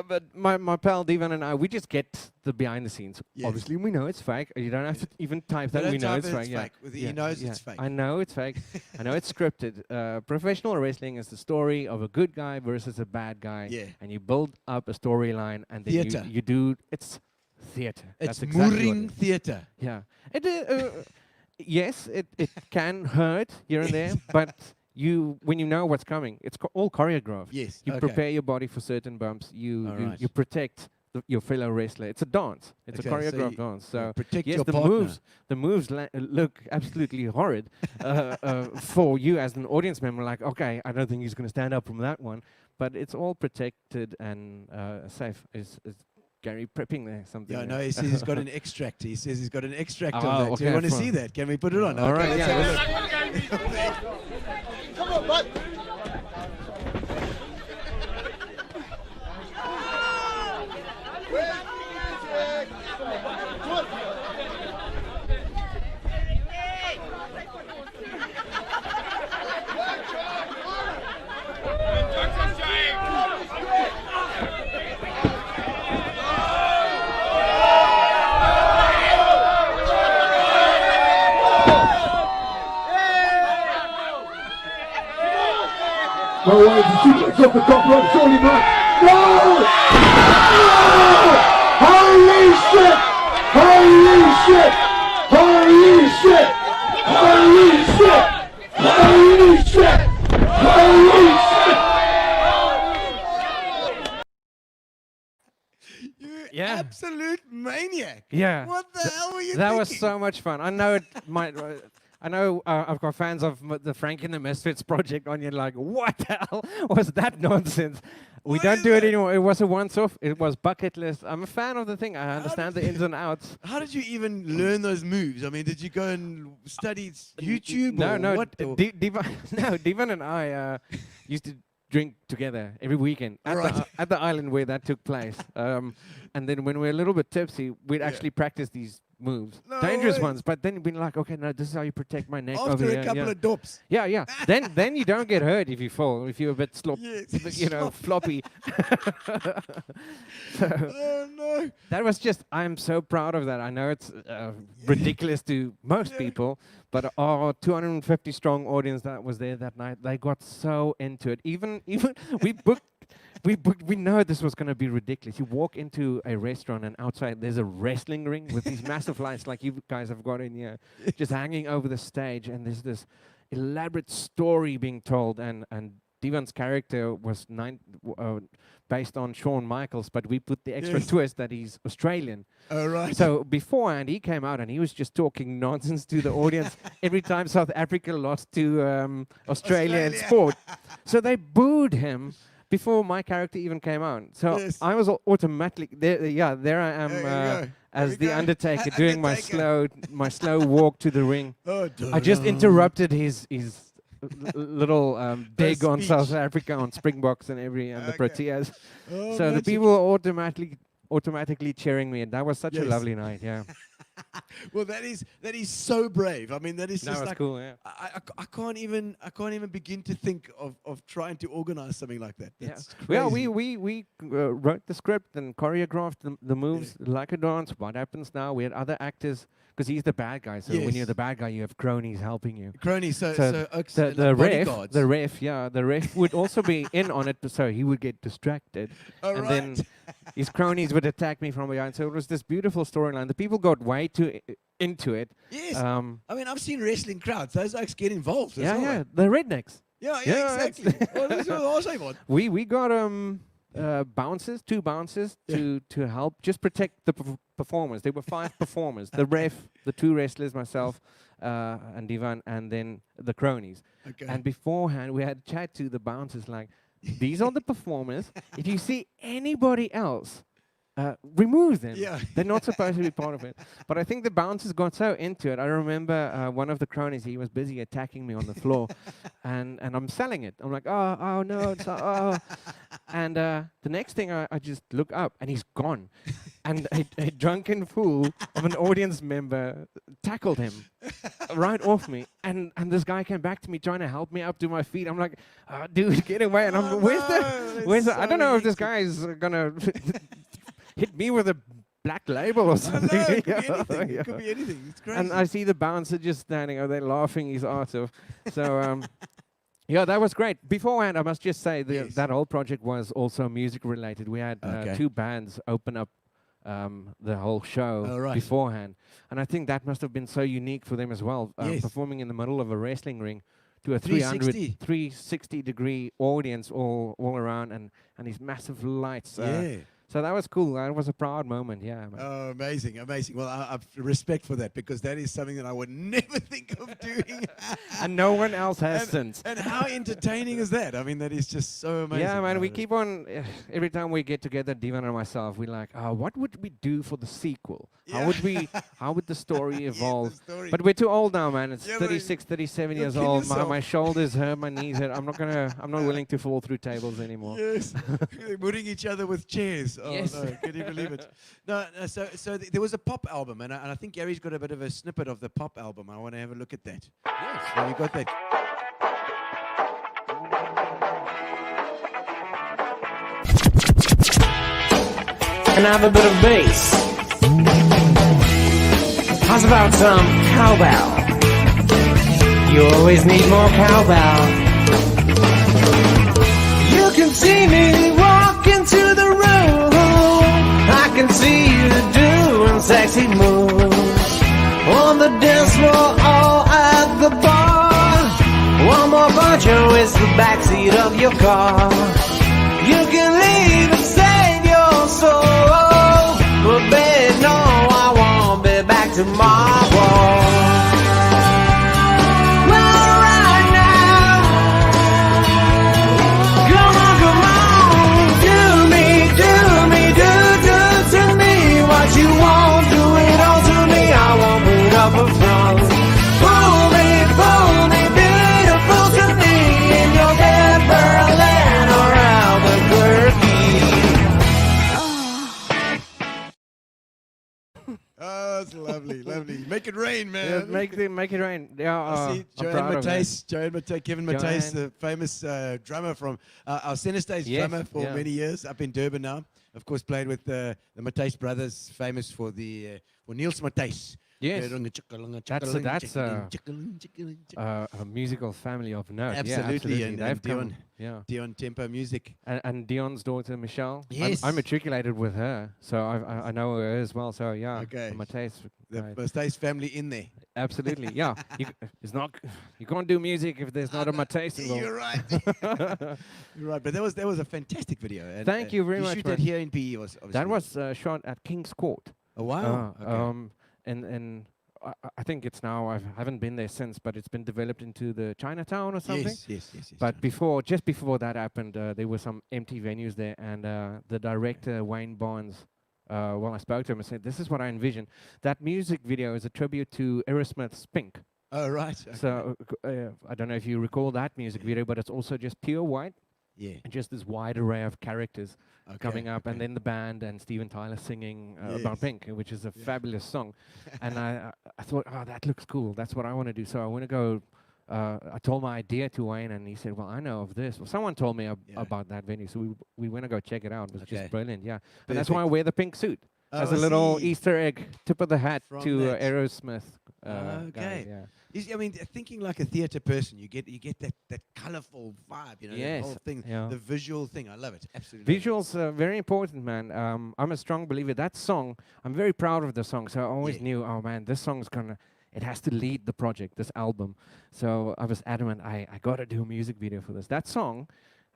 But my pal Divan and I, we just get the behind the scenes. Yes. Obviously, we know it's fake. You don't have to even type that. We know it's fake. He knows it's fake. I know it's fake. I know it's scripted. Professional wrestling is the story of a good guy versus a bad guy. Yeah. And you build up a storyline, and then you do. It's theater. It's That's exactly Mooring theater. Yeah. Yes, it can hurt here and there, but when you know what's coming, it's all choreographed. Yes. You prepare your body for certain bumps. You protect your fellow wrestler. It's a dance. It's a choreographed dance. So protect yes, your the partner. moves look absolutely horrid for you as an audience member. Like, okay, I don't think he's going to stand up from that one, but it's all protected and safe. Is Gary prepping there something? Yeah, there? no, he says he's got an extract. He says he's got an extract of that. Okay, Do you want to see that? Can we put it on? All right, let's yeah. have a look. Come on, bud. No way, the suplex off the top rope, surely not. No! No! Holy shit! Holy shit! Holy shit! Holy shit! Holy shit! Holy shit! You absolute maniac. Yeah. What the hell were you That thinking? was so much fun. I know it might. I know I've got fans of the Franky and the Misfits project on you. Like, what the hell was that nonsense? We don't do it anymore. It was a once-off. It was bucket list. I'm a fan of the thing. I understand the ins and outs. How did you even learn those moves? I mean, did you go and study YouTube No, or no. what? Or- Divan and I used to drink together every weekend at the island where that took place. And then when we were a little bit tipsy, we'd actually practice these moves, dangerous ones. But then we'd be like, okay, no, this is how you protect my neck over After here. a couple of dops. Yeah. then you don't get hurt if you fall. If you're a bit floppy. Oh no! That was just. I'm so proud of that. I know it's ridiculous to most people, but our 250 strong audience that was there that night, they got so into it. Even we booked. We know this was going to be ridiculous. You walk into a restaurant and outside there's a wrestling ring with these massive lights like you guys have got in here, just hanging over the stage, and there's this elaborate story being told. And Divan's character was based on Shawn Michaels, but we put the extra twist that he's Australian. Oh, right. So beforehand, he came out and he was just talking nonsense to the audience every time South Africa lost to Australia in sport. So they booed him before my character even came out. So I was automatically there. There I am as the Undertaker doing my slow walk to the ring. I just interrupted his little dig on South Africa, on Springboks and the Proteas. So the people were automatically cheering me, and that was such a lovely night. Yeah. Well, that is so brave. I mean, that is just like cool. Yeah. I can't even begin to think of trying to organize something like that. That's crazy. Well, we wrote the script and choreographed the moves like a dance. What happens now? We had other actors because he's the bad guy. So when you're the bad guy, you have cronies helping you. Cronies. So the ref would also be in on it, so he would get distracted, then his cronies would attack me from behind. So it was this beautiful storyline. The people got way too into it. Yes. I mean, I've seen wrestling crowds. Those guys get involved as well. Yeah, the rednecks. Yeah, exactly. Well, that's what I was saying. We got two bouncers to help just protect the performers. There were 5 performers: the ref, the 2 wrestlers, myself, and Divan, and then the cronies. Okay. And beforehand, we had a chat to the bouncers like, these are the performers. If you see anybody else, remove them. Yeah. They're not supposed to be part of it. But I think the bouncers got so into it. I remember one of the cronies, he was busy attacking me on the floor, and I'm selling it. I'm like, oh no, it's and the next thing I just look up, and he's gone. And a drunken fool of an audience member tackled him right off me. And this guy came back to me trying to help me up to my feet. I'm like, dude, get away. And I'm where's the I don't know if this guy is gonna hit me with a black label or something. No, it could be anything. It could be anything. It's crazy. And I see the bouncer just standing over there laughing his arse off. So yeah, that was great. Beforehand, I must just say that whole project was also music related. We had 2 bands open up the whole show beforehand, and I think that must have been so unique for them as well, performing in the middle of a wrestling ring to a 360 degree audience all around, and these massive lights. So that was cool. That was a proud moment. Yeah. Man. Oh, amazing. Well, I have respect for that, because that is something that I would never think of doing. And no one else has since. And how entertaining is that? I mean, that is just so amazing. Yeah, man. We keep on, every time we get together, Divan and myself, we're like, what would we do for the sequel? Yeah. How would the story evolve? But we're too old now, man. It's 36, 37 years old. My shoulders hurt, my knees hurt. I'm not willing to fall through tables anymore. Yes. Mudding each other with chairs. Oh, yes. No, can you believe it? No, so there was a pop album, and I think Gary's got a bit of a snippet of the pop album. I want to have a look at that. Yes. So you got that. And I have a bit of bass. How's about some cowbell? You always need more cowbell. You can see me walk into the room. I can see you doing sexy moves on the dance floor or at the bar. One more poncho is the backseat of your car. You can leave and save your soul, but babe, no, I won't be back tomorrow. Well, right now, come on, rain, man. Make it rain. Yeah, I see I'm Joanne proud of that. Matthijs, Kevin Matthijs, the famous drummer from our center stage Yes, drummer for yeah. many years up in Durban now. Of course, played with the Matthijs brothers, famous for the for Niels Matthijs. Yes. That's a musical family of note. Absolutely, Yeah, and They've Dion, come, yeah. Dion Tempo Music. And Dion's daughter Michelle. Yes. I'm matriculated with her, so I know her as well. So yeah, Okay. my taste. The Matthijs family in there. Absolutely, yeah. It's not. You can't do music if there's not a Matthijs involved. You're right. You're right. But that was a fantastic video. And, Thank you very much, You shoot that man. here in PE, obviously. That was shot at King's Court. Oh wow. Okay. And I think it's now. I haven't been there since, but it's been developed into the Chinatown or something. Yes. But just before that happened, there were some empty venues there, and the director Wayne Barnes. I spoke to him and said, "This is what I envision. That music video is a tribute to Aerosmith's Pink." Oh right. Okay. So I don't know if you recall that music video, but it's also just pure white. Yeah. And just this wide array of characters coming up, and then the band and Steven Tyler singing about Pink, which is a fabulous song. And I thought, oh, that looks cool. That's what I want to do. So I want to go. I told my idea to Wayne, and he said, "Well, I know of this." Well, someone told me about that venue, so we went to go check it out. It was just brilliant, yeah. And that's why I wear the pink suit as a little Easter egg, tip of the hat to Aerosmith. Guys, yeah. I mean, thinking like a theatre person, you get that colourful vibe, you know, Yes, the whole thing, yeah. the visual thing. I love it, absolutely. Visuals are very important, man. I'm a strong believer. That song, I'm very proud of the song. So I always knew, oh man, this song's it has to lead the project, this album. So I was adamant, I got to do a music video for this. That song,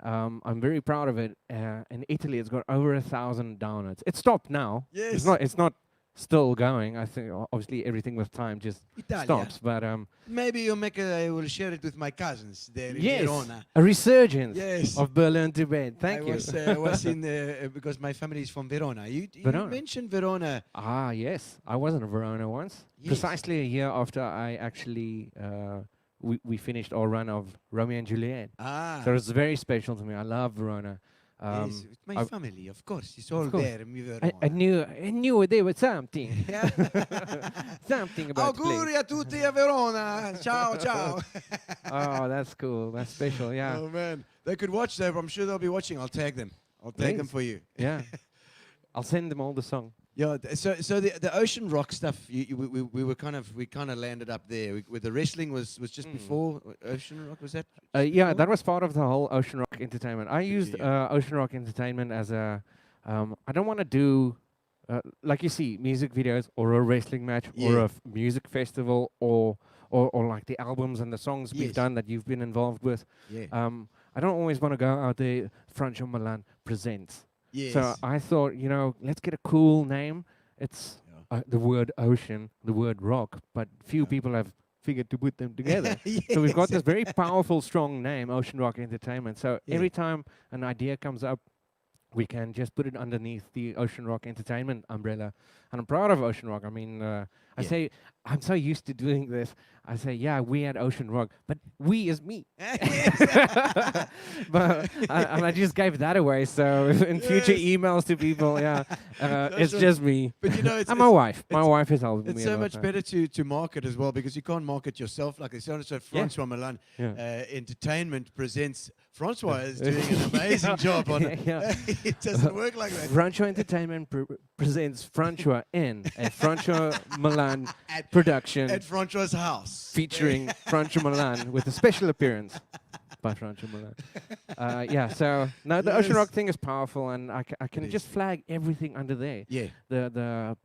I'm very proud of it. In Italy, it's got over 1,000 downloads. It stopped now. Yes. It's not still going. I think obviously everything with time just stops. But maybe I will share it with my cousins there in Verona. A resurgence of Berlin to bed. Thank you. I was in because my family is from Verona. You mentioned Verona. Ah, yes. I was in Verona once. Yes. Precisely a year after I actually we finished our run of Romeo and Juliet. So it's very special to me. I love Verona. Yes, it's my family, of course. It's all there in Verona. I knew there was something. Something about Auguri a tutti a Verona. Ciao, ciao. Oh, that's cool. That's special, yeah. Oh, man. They could watch that. I'm sure they'll be watching. I'll tag them. I'll tag them for you. Yeah. I'll send them all the song. Yeah, so the ocean rock stuff, we kind of landed up there. With the wrestling was just before ocean rock, was that? Yeah, that was part of the whole Ocean Rock Entertainment. I used Ocean Rock Entertainment as a. I don't want to do, like you see, music videos or a wrestling match or a music festival or like the albums and the songs we've done that you've been involved with. Yeah. I don't always want to go out there. Francois Malan presents. Yes. So I thought, let's get a cool name. It's the word ocean, the word rock, but few people have figured to put them together. So we've got this very powerful, strong name, Ocean Rock Entertainment. So every time an idea comes up, we can just put it underneath the Ocean Rock Entertainment umbrella. And I'm proud of Ocean Rock. I mean, I say, I'm so used to doing this. I say, yeah, we at Ocean Rock, but we is me. But I just gave that away. So in future emails to people, it's just me. But and my wife. My wife is helping me. It's so much better to market as well, because you can't market yourself like this. So Francois Malan Entertainment presents. Francois is doing an amazing job on it. It doesn't work like that. Francois Entertainment presents Francois in a Francois Malan production at Francois' house, featuring Francois Malan with a special appearance by Francois Malan. So no, the Ocean Rock thing is powerful, and I can just flag everything under there. Yeah. The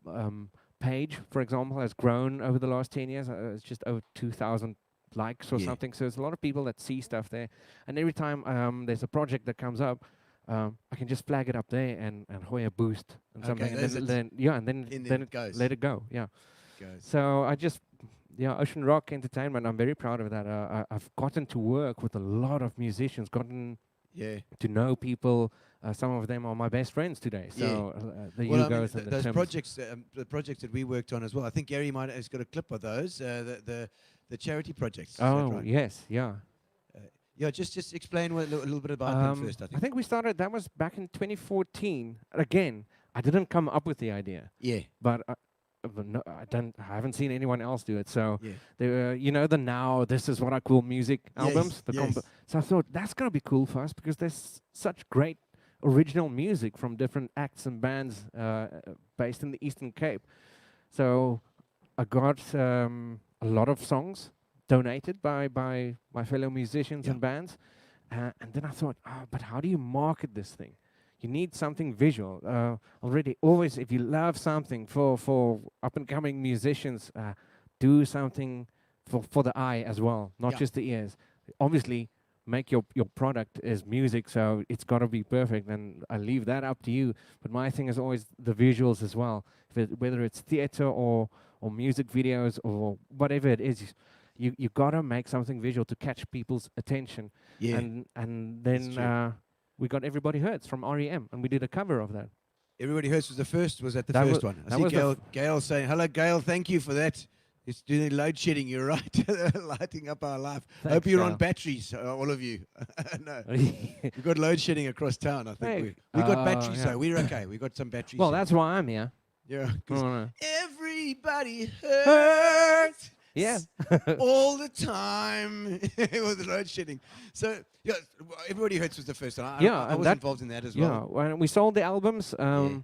page, for example, has grown over the last 10 years. It's just over 2,000 likes or something. So there's a lot of people that see stuff there, and every time there's a project that comes up, I can just flag it up there and Hoya boost and something, and then it goes. Let it go. Yeah. So I just Ocean Rock Entertainment. I'm very proud of that. I've gotten to work with a lot of musicians, gotten to know people. Some of them are my best friends today. So the Hugos and those Tims. projects, the projects that we worked on as well. I think Gary has got a clip of those. The charity projects. Oh right? yes, yeah. Just explain a little bit about them first. I think we started. That was back in 2014. Again, I didn't come up with the idea. Yeah. But I haven't seen anyone else do it. So Yeah. they were, the Now This Is What I Call Music albums. Yes. So I thought that's gonna be cool for us because there's such great original music from different acts and bands based in the Eastern Cape. So I got a lot of songs donated by my fellow musicians and bands, and then I thought, but how do you market this thing? You need something visual. Always, if you love something for up-and-coming musicians, do something for the eye as well, not just the ears. Obviously, make your product is music, so it's got to be perfect, and I leave that up to you. But my thing is always the visuals as well. Whether it's theater or music videos or whatever it is, you got to make something visual to catch people's attention. Yeah. And then... we got Everybody Hurts from REM, and we did a cover of that. Everybody Hurts was the first. Was that the That first was- one? I that see was the Gail saying, "Hello, Gail. Thank you for that. It's doing load shedding. You're right, lighting up our life. Thanks, Hope you're on Gail. batteries, all of you. No, we've got load shedding across town. I think Hey, we got batteries, yeah. so we're okay. We got some batteries. Well, so- that's why I'm here. yeah. 'Cause Oh, everybody hurts. Yeah. all the time with load shedding. So yeah, Everybody Hurts was the first one. I and was that- involved in that as Yeah, well. when we sold the albums, that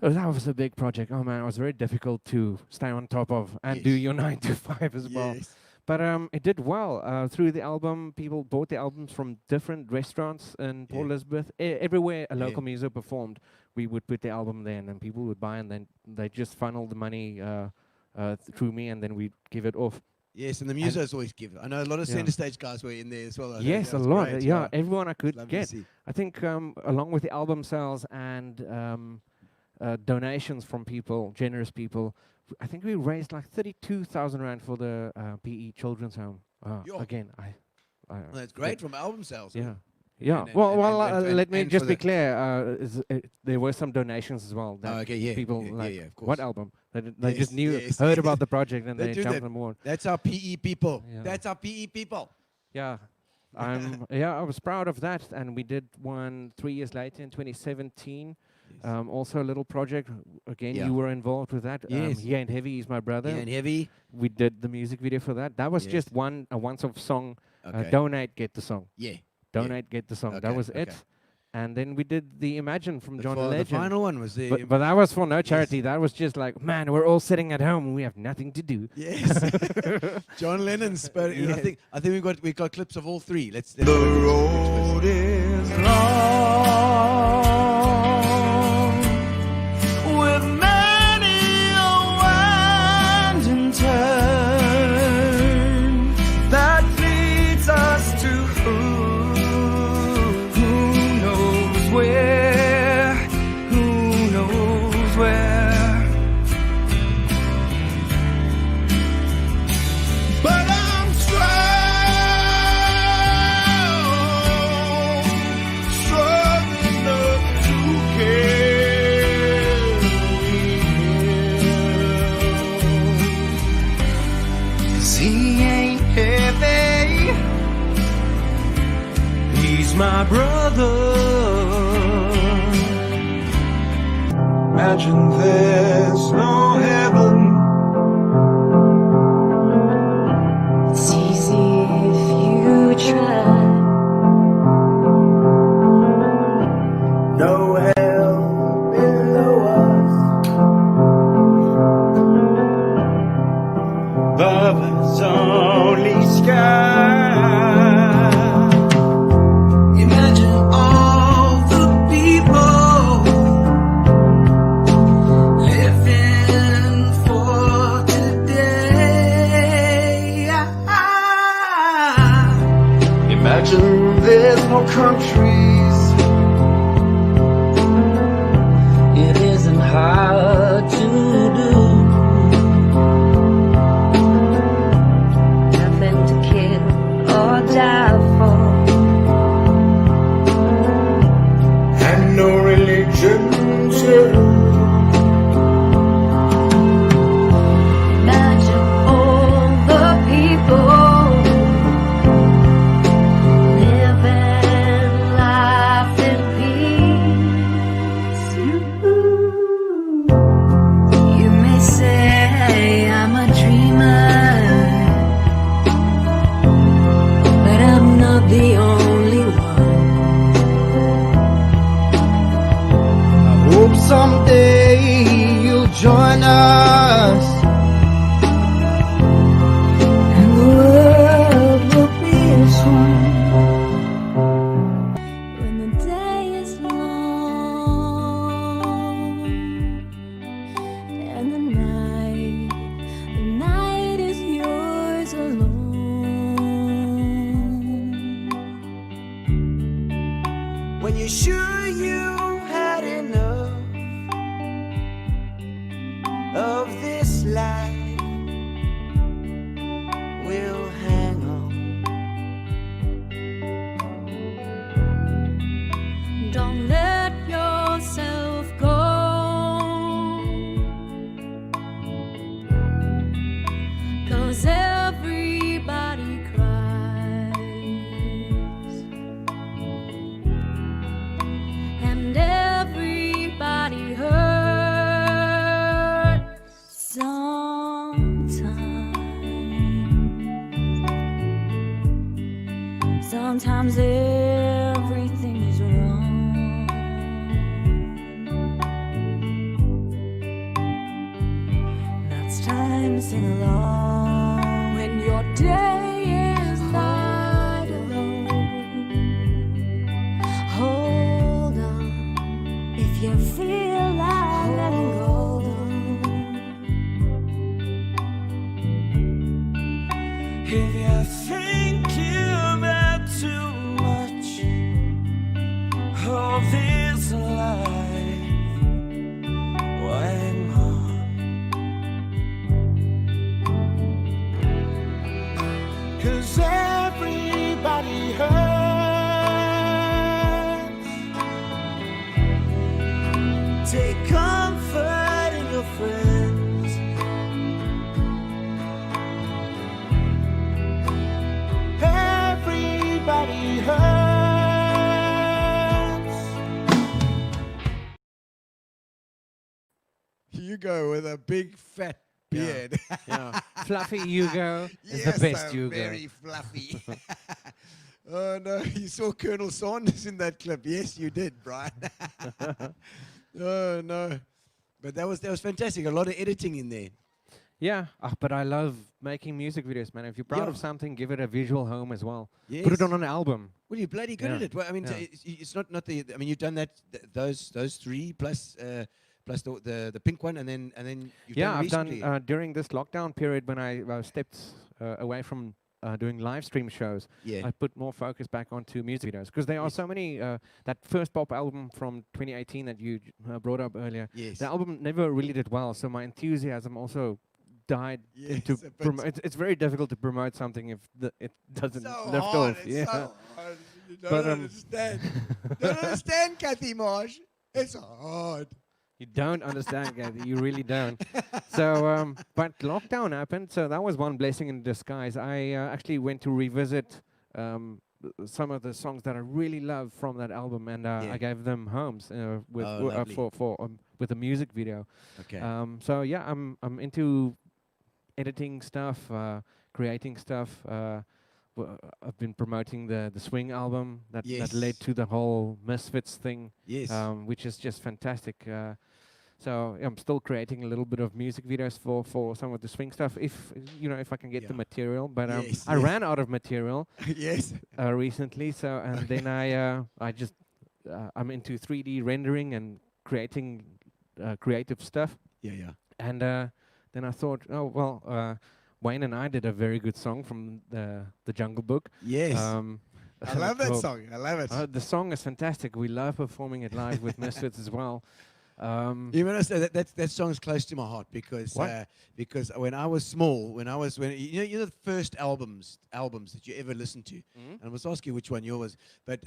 was a big project. Oh man, it was very difficult to stay on top of and do Yes. your 9 to 5 as well. Yes. But it did well. Through the album, people bought the albums from different restaurants in Port Elizabeth. Everywhere a local music performed, we would put the album there, and then people would buy, and then they just funneled the money through me, and then we'd give it off. Yes, and the musos always give. I know a lot of center stage guys were in there as well. I think Yes, that a was lot. great. Yeah, everyone I could Lovely to get. see. I think along with the album sales and donations from people, generous people, I think we raised like 32,000 rand for the PE Children's Home. Yo. Again, Well, that's great from album sales. Yeah. Yeah. And- Well, and- and- let me and just for be the- clear. There were some donations as well. That okay, yeah, People yeah, like, yeah, of what course. album? They just Yes, heard yes. about the project and They they do jumped that. on board. That's our PE people. Yeah. That's our PE people. Yeah. I was proud of that, and we did one 3 years later in 2017. Also a little project. Again, Yeah. you were involved with that. Yes. He Ain't Heavy is my brother. Yeah, and heavy. We did the music video for that. That was Yes. just a once-off song. Okay. Donate, get the song. Yeah. Donate, get the song. That Okay, was okay. it. And then we did the Imagine from John The Legend. final one was the. But that was for no charity. That was just like, man, we're all sitting at home and we have nothing to do. Yes. John Lennon's. But Yeah. I think we got clips of all three. Let's. The road is long with many a winding turn that leads us to who knows where, who knows where. But I'm strong enough to carry him. 'Cause he ain't heavy, he's my brother. Imagine there's no heaven. It's easy if you try. No hell below us. Above us only sky. Imagine all the people living for today. Imagine there's no countries. It isn't hard to do. Nothing to kill or die for. And no religion too. Imagine all the people living life sure you had enough of this life? We'll hang on. Don't let yourself go. 'Cause everybody cries, and everybody hurts sometimes. Sometimes everything is wrong. Now it's time to sing along when your day is not alone. Hold on if you feel like letting go. If you think you've had too much of this life, well, hang on. 'Cause everybody hurts. Take comfort in your friends. Everybody hurts. Hugo with a big fat beard. Yeah. Fluffy Hugo is Yes, the best so Hugo. very fluffy. Oh no, you saw Colonel Saunders in that clip. Yes, you did, Brian. Oh no, but that was fantastic. A lot of editing in there. Yeah, but I love making music videos, man. If you're proud Yeah. of something, give it a visual home as well. Put Yes. it on an album. Well, you're bloody good Yeah. at it. Well, I mean, Yeah. it's not the. I mean, you've done that. Those three plus the pink one, and then you've Yeah, done I've recently. done during this lockdown period when I stepped away from doing live stream shows. Yeah. I put more focus back onto music videos because there are so many. That first pop album from 2018 that you brought up earlier. Yes. The album never really did well, so my enthusiasm also died. Yes, To a bit. it's very difficult to promote something if it doesn't So lift hard, off. it's Yeah. so hard. You don't But, understand. Don't understand, Kathy Marsh. It's hard. You don't understand, Gabby. You really don't. So, but lockdown happened, so that was one blessing in disguise. I actually went to revisit some of the songs that I really love from that album, and I gave them homes with lovely. with a music video. Okay. So yeah, I'm into editing stuff, creating stuff. I've been promoting the swing album that led to the whole Misfits thing. Yes. Which is just fantastic. So I'm still creating a little bit of music videos for some of the swing stuff, if I can get the material. But Yes, I yes. ran out of material Yes. recently. So and then I'm into 3D rendering and creating creative stuff. Yeah. And then I thought, oh well, Wayne and I did a very good song from the Jungle Book. Yes. I love that Well, song. I love it. the song is fantastic. We love performing it live with Misfits as well. You know, so that song is close to my heart because when I was small, when you know the first albums that you ever listened to, and I was asking which one yours was,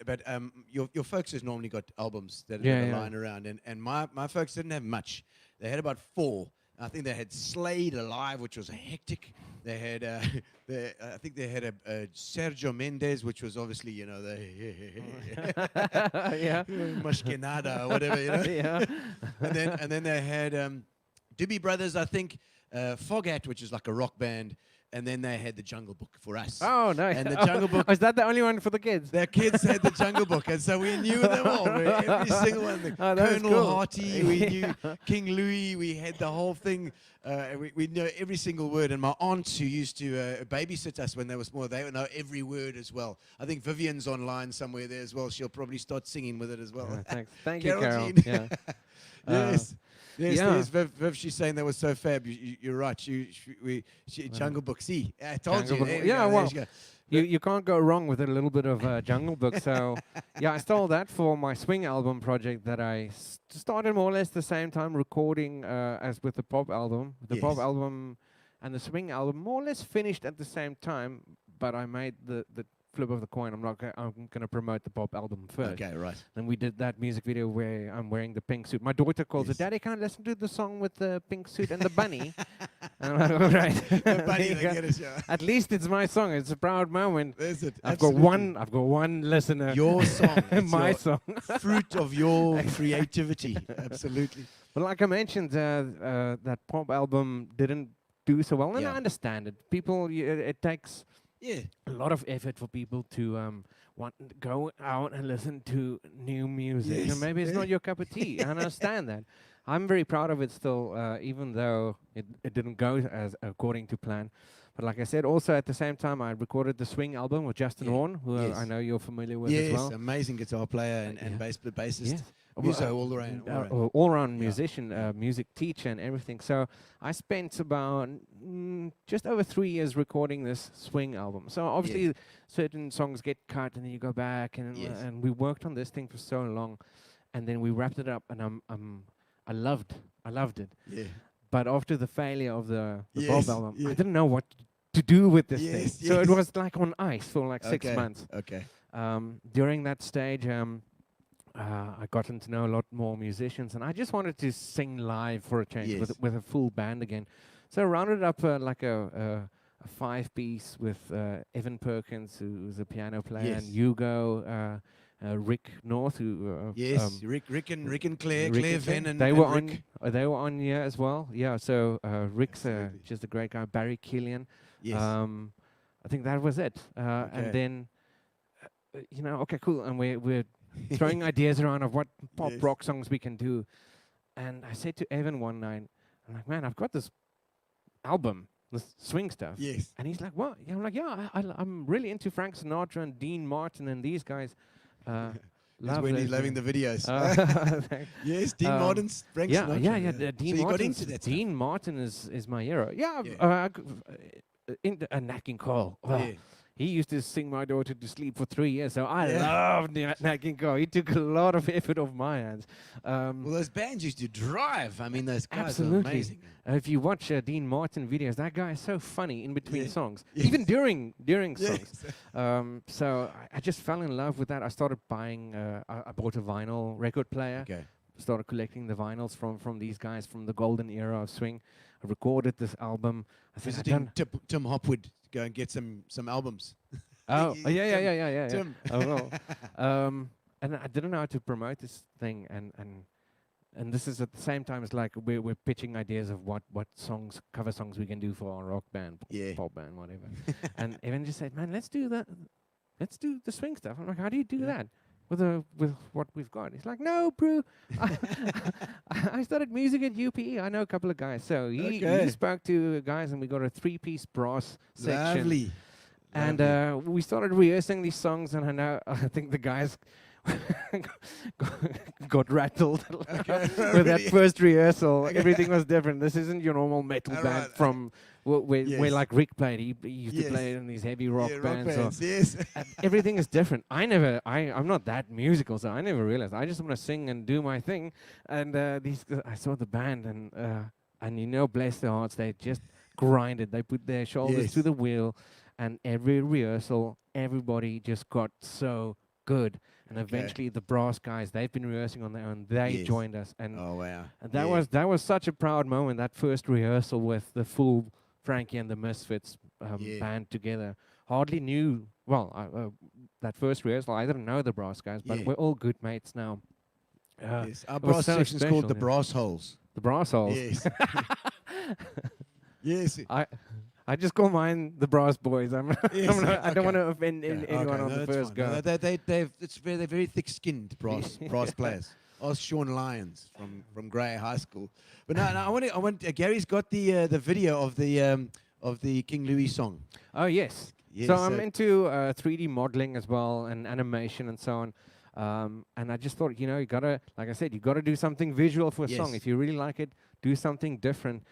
but your folks has normally got albums that are lying around, and my folks didn't have much. They had about 4. I think they had Slade Alive, which was hectic. They had, I think they had a Sergio Mendes, which was obviously, the Yeah. Mashkenada or whatever, Yeah. and then they had Doobie Brothers, I think, Foghat, which is like a rock band, and then they had the Jungle Book for us. Oh, nice. And the Jungle Book. Is that the only one for the kids? Their kids had the Jungle Book, and so we knew them all. Every single one. Oh, that was Colonel cool. Harty, we knew King Louis. We had the whole thing. We know every single word. And my aunt, who used to babysit us when they were small, they would know every word as well. I think Vivian's online somewhere there as well. She'll probably start singing with it as well. Thanks. Thank you, Carol. Jean. Yeah. Yes. Yes, yeah. yes. Viv, she's saying that was so fab. You're right. Jungle Book. See, I told Jungle you. Book. There Yeah, you go, well, there you go. you can't go wrong with a little bit of Jungle Book. So yeah, I stole that for my swing album project that I started more or less the same time recording as with the pop album. The pop album and the swing album more or less finished at the same time, but I made the flip of the coin. I'm gonna promote the pop album first. Okay, right. Then we did that music video where I'm wearing the pink suit. My daughter calls it, "Daddy, can I listen to the song with the pink suit and the bunny?" And I'm like, all right. The bunny, they get it, yeah. At least it's my song. It's a proud moment. Is it? I've got one listener. Your song. My song. Fruit of your creativity. Absolutely. But like I mentioned, that pop album didn't do so well, and I understand it. People, it takes a lot of effort for people to go out and listen to new music. And maybe it's not your cup of tea. I understand that. I'm very proud of it still, even though it didn't go as according to plan. But like I said, also at the same time, I recorded the swing album with Justin Horn, who I know you're familiar with as well. Yes, amazing guitar player and bassist. Yeah. So all-around musician, music teacher and everything. So I spent about just over 3 years recording this swing album. So obviously certain songs get cut and then you go back and we worked on this thing for so long, and then we wrapped it up, and I loved it. Yeah. But after the failure of the pop album, I didn't know what to do with this thing. So it was like on ice for like 6 months. Okay. During that stage, I gotten to know a lot more musicians, and I just wanted to sing live for a change with a full band again. So I rounded up like a 5-piece with Evan Perkins, who's a piano player, and Hugo, Rick North, who Rick and Claire, Venn and they were Rick. They were on here as well. Yeah, so Rick's just a great guy. Barry Killian. Yes. I think that was it. And then okay, cool, and we're throwing ideas around of what pop rock songs we can do. And I said to Evan one night, I'm like, man, I've got this album, this swing stuff. Yes. And he's like, what? Yeah, I'm like, yeah, I'm really into Frank Sinatra and Dean Martin and these guys. That's when he's loving the videos. Yes, Dean Martin's Frank Sinatra. Yeah. Dean so you Martin's, got into that stuff. Dean Martin is my hero. Yeah, Nat King Cole. He used to sing my daughter to sleep for 3 years, so I loved Nat King Cole. He took a lot of effort off my hands. Well, those bands used to drive. I mean, those guys are absolutely amazing. If you watch Dean Martin videos, that guy is so funny in between songs, even during songs. So I just fell in love with that. I started buying. I bought a vinyl record player. Okay. Started collecting the vinyls from these guys from the golden era of swing. I recorded this album. Visiting Tim Hopwood to go and get some albums. Oh, yeah. Tim. I will. And I didn't know how to promote this thing, and this is at the same time, it's like we're pitching ideas of what cover songs we can do for our rock band, pop band, whatever. And Evan just said, man, let's do that. Let's do the swing stuff. I'm like, how do you do that? With what we've got. He's like, no, bro. I started music at UPE. I know a couple of guys. So he spoke to guys, and we got a 3-piece brass section. Lovely. And we started rehearsing these songs, and I think the guys got rattled with that first rehearsal. Everything was different. This isn't your normal metal band from where like Rick played. He used to play in these heavy rock bands. Everything is different. I'm not that musical, so I never realized. I just want to sing and do my thing. And I saw the band, and bless their hearts, they just grinded. They put their shoulders to the wheel, and every rehearsal, everybody just got so good. And eventually the brass guys, they've been rehearsing on their own. They joined us. And and that was such a proud moment, that first rehearsal with the full Franky and the Misfits band together. Hardly knew, that first rehearsal, I didn't know the brass guys, but we're all good mates now. Our brass section is called the Brass Holes. The Brass Holes. Yes. Yes. I just call mine the Brass Boys. I don't want to offend anyone on the first go. They're very thick-skinned brass players. Ask Sean Lyons from Grey High School. But no, I want. Gary's got the video of the King Louis song. Oh yes. So I'm into 3D modeling as well, and animation and so on. And I just thought, you gotta, like I said, you gotta do something visual for a song. If you really like it, do something different.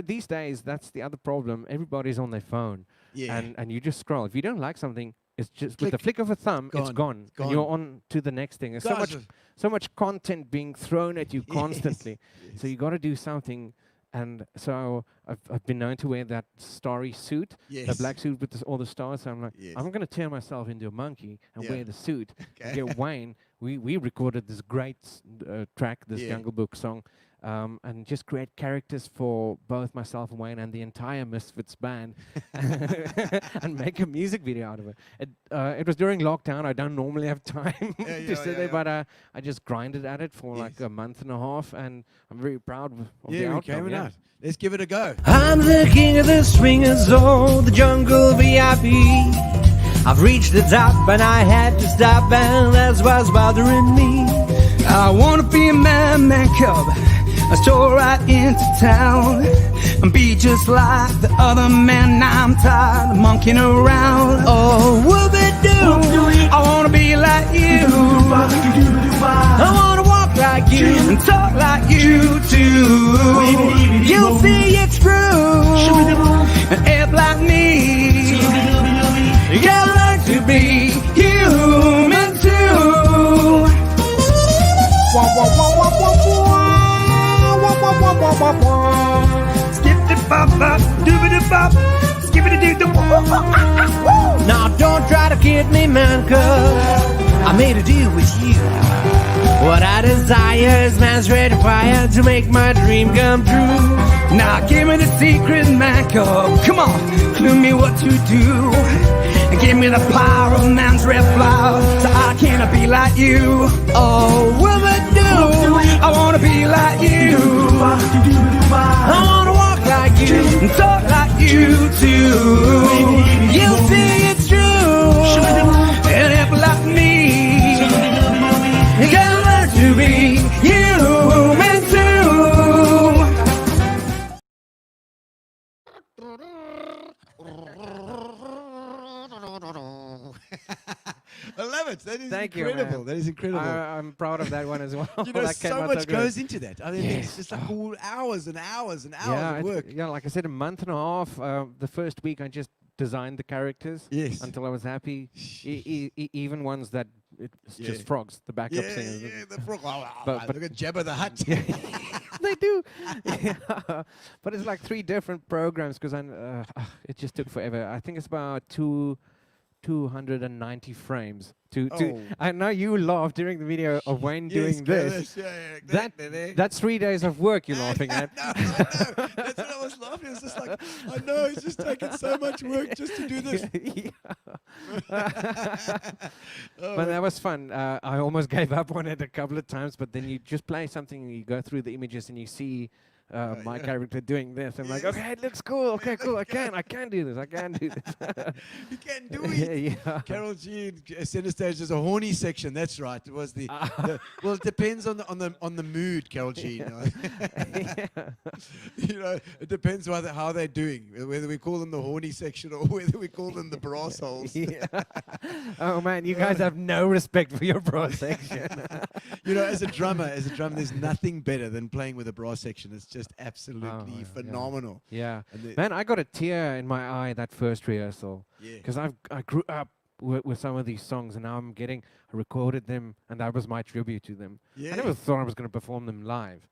These days, that's the other problem. Everybody's on their phone. Yeah. and you just scroll. If you don't like something, it's just Click. with the flick of a thumb, it's Gone. gone. Gone. And you're on to the next thing. There's Guys, so much content being thrown at you constantly. Yes. So you got to do something. And so I've been known to wear that starry suit, the Yes. black suit with all the stars. So I'm like, Yes. I'm going to turn myself into a monkey and Yeah. wear the suit. Okay. Get Wayne. We recorded this great track, this Yeah. Jungle Book song, and just create characters for both myself and Wayne and the entire Misfits band, and make a music video out of it. It was during lockdown. I don't normally have time to sit there, but I just grinded at it for like a month and a half, and I'm very proud of the Yeah, we outcome. came out. Let's give it a go. I'm the king of the swingers, oh, the jungle VIP. I've reached the top and I had to stop, and that's what's bothering me. I wanna be a man cub, I stroll right into town and be just like the other men. I'm tired of monkeying around. Oh, whoopie-doo, I wanna be like you. I wanna walk like you and talk like you too. You'll see it's true, and act like me. You gotta learn to be human too. Skip the bop bop, doobie bop, skip it do the. Now don't try to kid me, man, 'cause I made a deal with you. What I desire is man's red fire to make my dream come true. Now give me the secret, man, come on, clue me what to do. And give me the power of man's red flower, so I can't be like you. Oh, will it do? I wanna be like you. I wanna walk like you and talk like you too. You'll see it's true, and act like me. You gotta learn to be human too. I love it. That is Thank you, incredible. man. That is incredible. I'm proud of that one as well. You know, That came so out much good. goes into that. I mean, Yes. it's just like all hours and hours and hours Yeah, of work. yeah, like I said, a month and a half. The first week, I just designed the characters Yes. until I was happy. Even ones that it's Yeah. just frogs, the backup Yeah, singers. yeah, the frog. But- Look at Jabba the Hutt. They do. Yeah. But it's like 3 different programs because it just took forever. I think it's about 290 frames. Oh. I know you laughed during the video of Wayne doing this. Yeah, That's 3 days of work you're laughing at. No, I know. That's what I was laughing. It's just like, I know, it's just taken so much work just to do this. But that was fun. I almost gave up on it a couple of times, but then you just play something and you go through the images and you see my character doing this. I'm like, okay, it looks cool. Okay, cool. I can do this. I can do this. You can do it. Yeah. Carol G, center stage, there's a horny section. That's right. It was the well, it depends on the mood, Carol G. You know, you know, it depends how they're doing. Whether we call them the horny section or whether we call them the brass holes. Yeah. Oh man, you guys have no respect for your brass section. You know, as a drummer, there's nothing better than playing with a brass section. It's just absolutely phenomenal. Yeah. And Man, I got a tear in my eye that first rehearsal. Yeah. Because I grew up with some of these songs, and now I recorded them, and that was my tribute to them. Yeah. I never thought I was going to perform them live.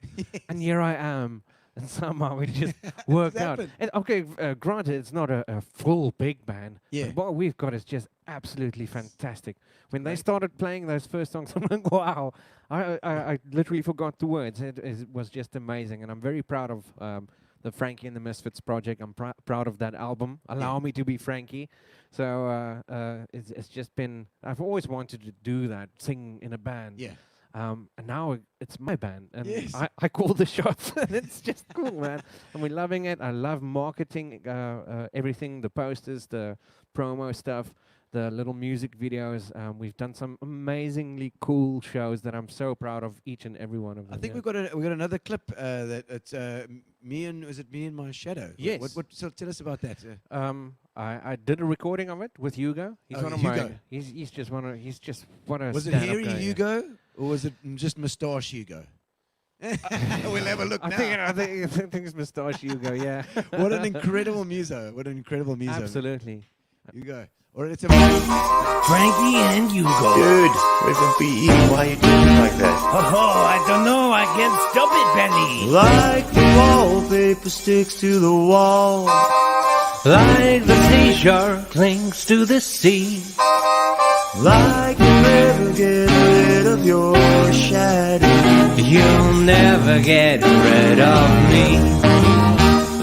And here I am, and somehow it just worked out. happened. And okay, granted, it's not a full big band. Yeah. But what we've got is just absolutely fantastic. When they started playing those first songs, I'm like, wow. I literally forgot the words. It was just amazing, and I'm very proud of the Franky and the Misfits project. I'm proud of that album. Allow me to be Franky. So it's just been. I've always wanted to do that, sing in a band. Yeah. And now it's my band, and Yes. I call the shots, and it's just cool, man. And we're loving it. I love marketing, everything, the posters, the promo stuff, the little music videos. We've done some amazingly cool shows that I'm so proud of, each and every one of them. I think yeah. we got another clip that it's me and my shadow. Yes. So tell us about that. I did a recording of it with Hugo. He's one of Hugo. my. He's just one of. He's just one of. Was it stand-up hairy guy, yeah. Hugo or was it just moustache Hugo? We'll have a look I now. think it's moustache Hugo. Yeah. What an incredible muso. What an incredible muso. Absolutely. You go. Or it's a Frankie and Hugo. Dude, we're from PE. Why are you doing like that? Oh, I don't know. I can't stop it, Benny. Like the wallpaper sticks to the wall, Like the seashore clings to the sea. like you never get rid of your shadow. You'll never get rid of me.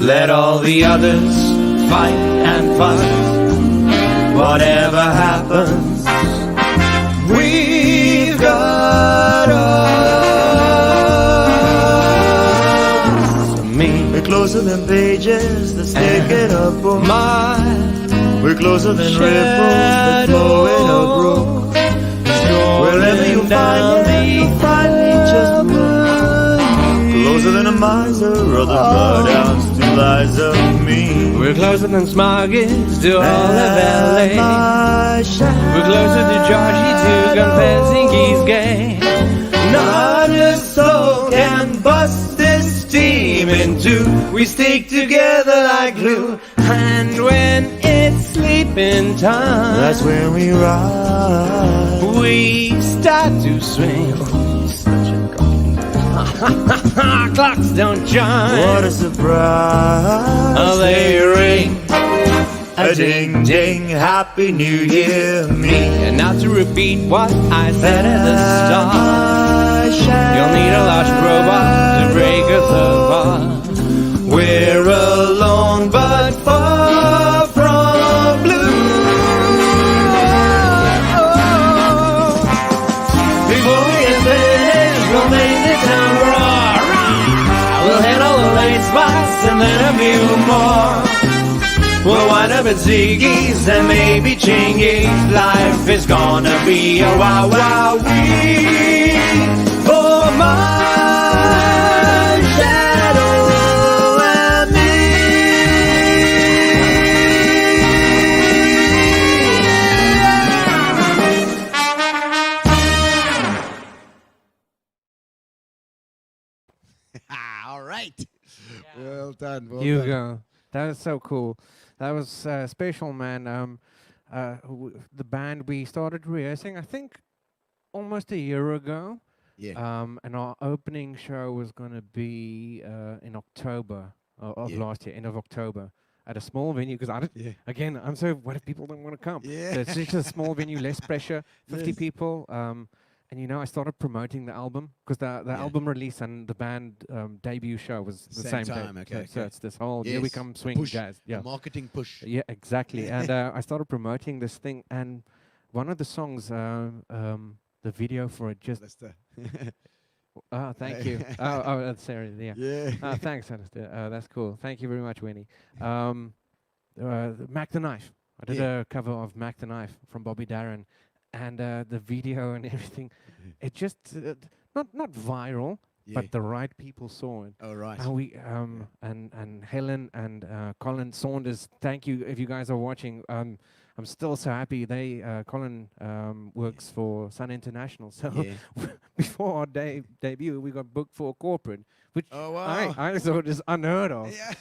Let all the others fight and fuss. Whatever happens, we've got us. Me. We're closer than pages that stick in a book. My We're closer than ripples that flow in a brook. Wherever you find me, you'll find me just closer than a miser or the bloodhounds to lies of me. We're closer than Smuggies to all of LA. We're closer to Georgie to confessing he's gay. Not a soul can bust this team in two. We stick together like glue. And when it's sleeping time, That's when we ride. we start to swing. Clocks don't chime. What a surprise. Oh, they ring. A ding ding, happy new year, me. And now to repeat what I said at the start, you'll need a large robot to break us apart. We're alone but far from blue. Before we get finished, we'll make the town roar. We'll hit all the late spots and then a few more. We'll wind up at Ziggy's and maybe Chingy's. Life is gonna be a wow wow wee for my shadow and me. All right. Well done. Well done. Hugo, that was so cool. That was special, man. The band, we started rehearsing, I think, almost a year ago. Yeah. And our opening show was going to be in October of last year, end of October, at a small venue. Because again, I'm so, what if people don't want to come? Yeah. So it's just a small venue, less pressure, 50 Yes. people. And you know, I started promoting the album because the album release and the band debut show was the Same same time, day. okay, So okay. it's this whole here we Yes, come the swing push, jazz. the Yeah, marketing push. yeah, exactly. And I started promoting this thing, and one of the songs, the video for it just. That's the Oh, thank you. Oh, that's Sarah. Yeah. Yeah. Thanks, Alistair. That's cool. Thank you very much, Winnie. Mac the Knife. I did a cover of Mac the Knife from Bobby Darin, and the video and everything. It just not viral, but the right people saw it. Oh, right. And we and Helen and Colin Saunders. Thank you if you guys are watching. I'm still so happy. Colin works for Sun International. So before our debut, we got booked for a corporate, which I thought is unheard of. Yeah.